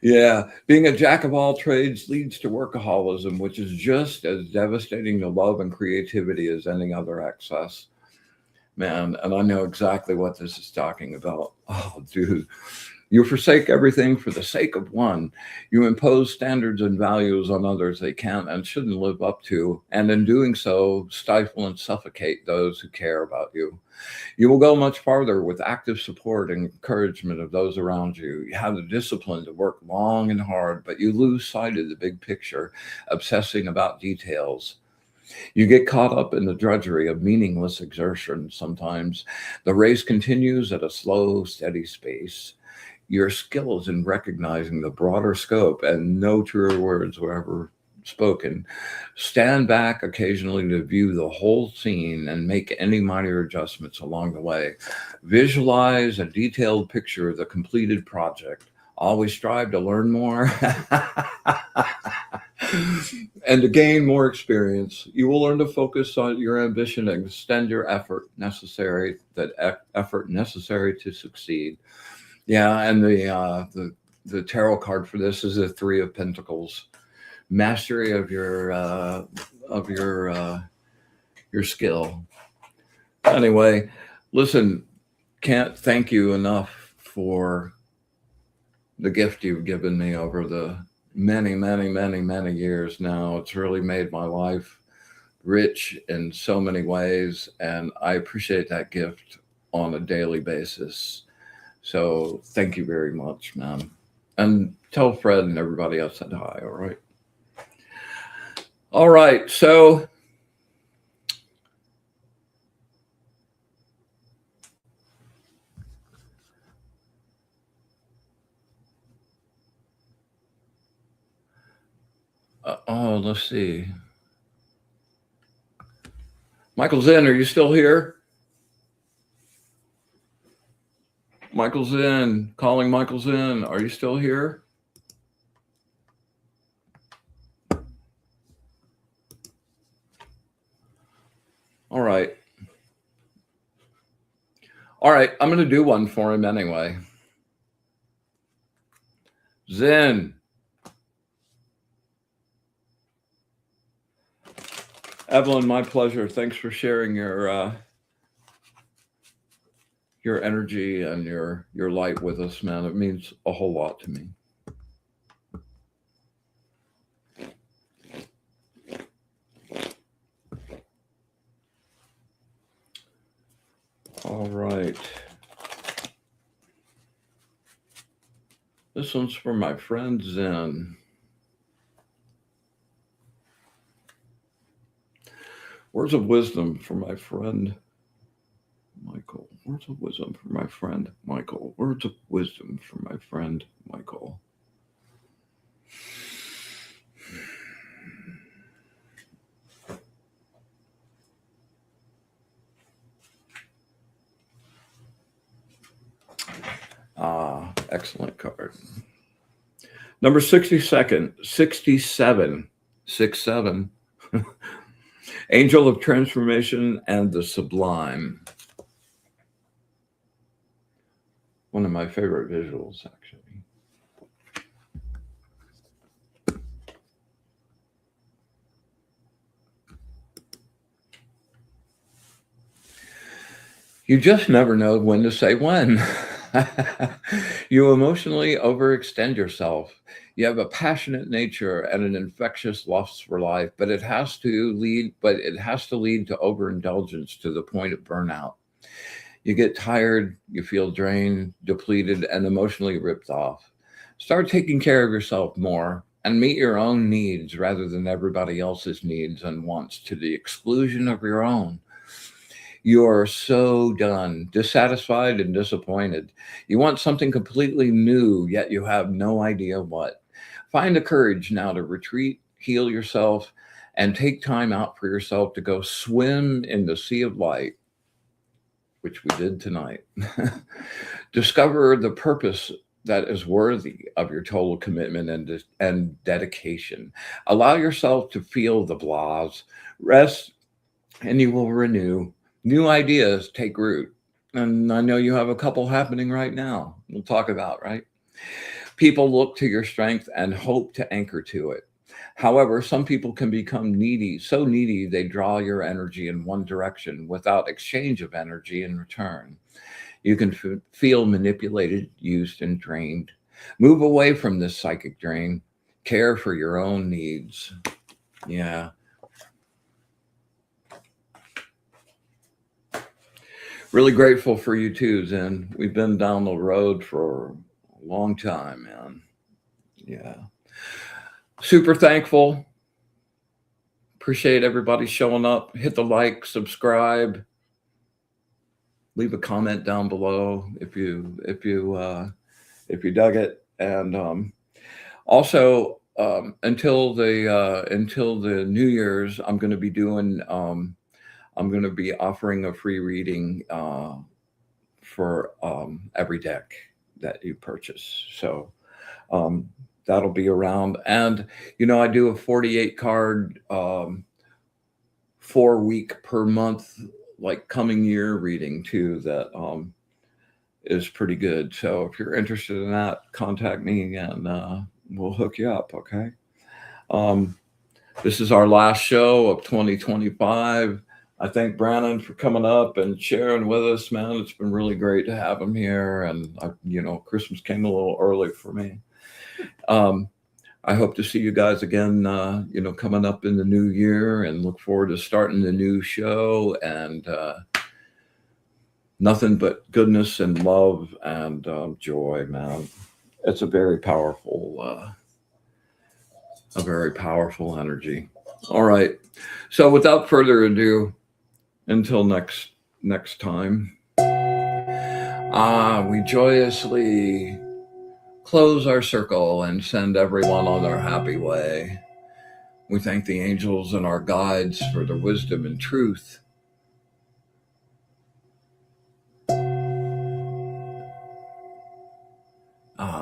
Yeah. Being a jack of all trades leads to workaholism, which is just as devastating to love and creativity as any other excess. Man, and I know exactly what this is talking about. Oh, dude. You forsake everything for the sake of one. You impose standards and values on others they can't and shouldn't live up to, and in doing so, stifle and suffocate those who care about you. You will go much farther with active support and encouragement of those around you. You have the discipline to work long and hard, but you lose sight of the big picture, obsessing about details. You get caught up in the drudgery of meaningless exertion sometimes. The race continues at a slow, steady pace. Your skills in recognizing the broader scope, and no truer words were ever spoken. Stand back occasionally to view the whole scene and make any minor adjustments along the way. Visualize a detailed picture of the completed project. Always strive to learn more and to gain more experience. You will learn to focus on your ambition and extend your effort necessary to succeed. Yeah, and the tarot card for this is the Three of Pentacles. Mastery of your skill. Anyway, listen, can't thank you enough for the gift you've given me over the many, many, many, many years now. It's really made my life rich in so many ways, and I appreciate that gift on a daily basis. So thank you very much, man. And tell Fred and everybody else I said hi, all right? All right, so let's see. Michael Zen, are you still here? Michael Zen, calling Michael Zen. Are you still here? All right. All right, I'm going to do one for him anyway. Zen. Evelyn, my pleasure. Thanks for sharing your energy and your light with us, man. It means a whole lot to me. All right. This one's for my friend Zen. Words of wisdom for my friend Michael. Words of wisdom for my friend Michael. Words of wisdom for my friend Michael. Excellent card. Number 67. 67. Angel of Transformation and the Sublime. One of my favorite visuals, actually. You just never know when to say when. You emotionally overextend yourself. You have a passionate nature and an infectious lust for life, but it has to lead to overindulgence to the point of burnout. You get tired, you feel drained, depleted, and emotionally ripped off. Start taking care of yourself more and meet your own needs rather than everybody else's needs and wants to the exclusion of your own. You are so done, dissatisfied, and disappointed. You want something completely new, yet you have no idea what. Find the courage now to retreat, heal yourself, and take time out for yourself to go swim in the sea of light, which we did tonight. Discover the purpose that is worthy of your total commitment and dedication. Allow yourself to feel the blahs, rest, and you will renew. New ideas take root. And I know you have a couple happening right now. We'll talk about, right? People look to your strength and hope to anchor to it. However, some people can become needy, so needy they draw your energy in one direction without exchange of energy in return. You can feel manipulated, used, and drained. Move away from this psychic drain. Care for your own needs. Yeah. Really grateful for you too, Zen. We've been down the road for a long time, man. Yeah. Super thankful. Appreciate everybody showing up. Hit the like, subscribe, leave a comment down below if you dug it, and also until the New Year's, I'm going to be doing I'm going to be offering a free reading for every deck that you purchase. So that'll be around. And, I do a 48 card, 4-week per month, like coming year reading too, that is pretty good. So if you're interested in that, contact me and we'll hook you up. Okay. This is our last show of 2025. I thank Brandon for coming up and sharing with us, man. It's been really great to have him here. And, Christmas came a little early for me. I hope to see you guys again, coming up in the new year, and look forward to starting the new show, and nothing but goodness and love and joy, man. It's a very powerful energy. All right. So without further ado, until next time, we joyously close our circle and send everyone on their happy way. We thank the angels and our guides for their wisdom and truth.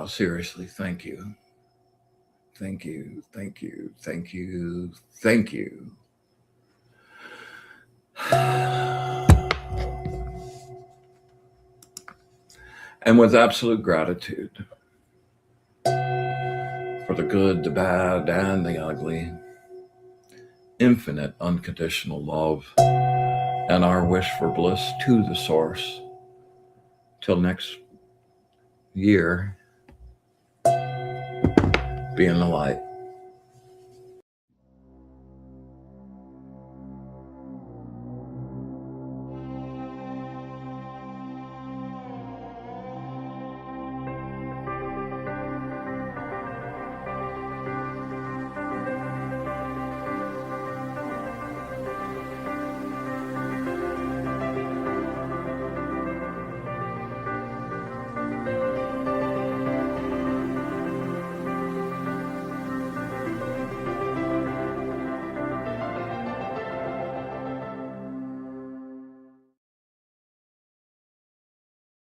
Seriously, thank you. Thank you, thank you, thank you, thank you. And with absolute gratitude for the good, the bad, and the ugly, infinite unconditional love, and our wish for bliss to the source. Till next year, be in the light.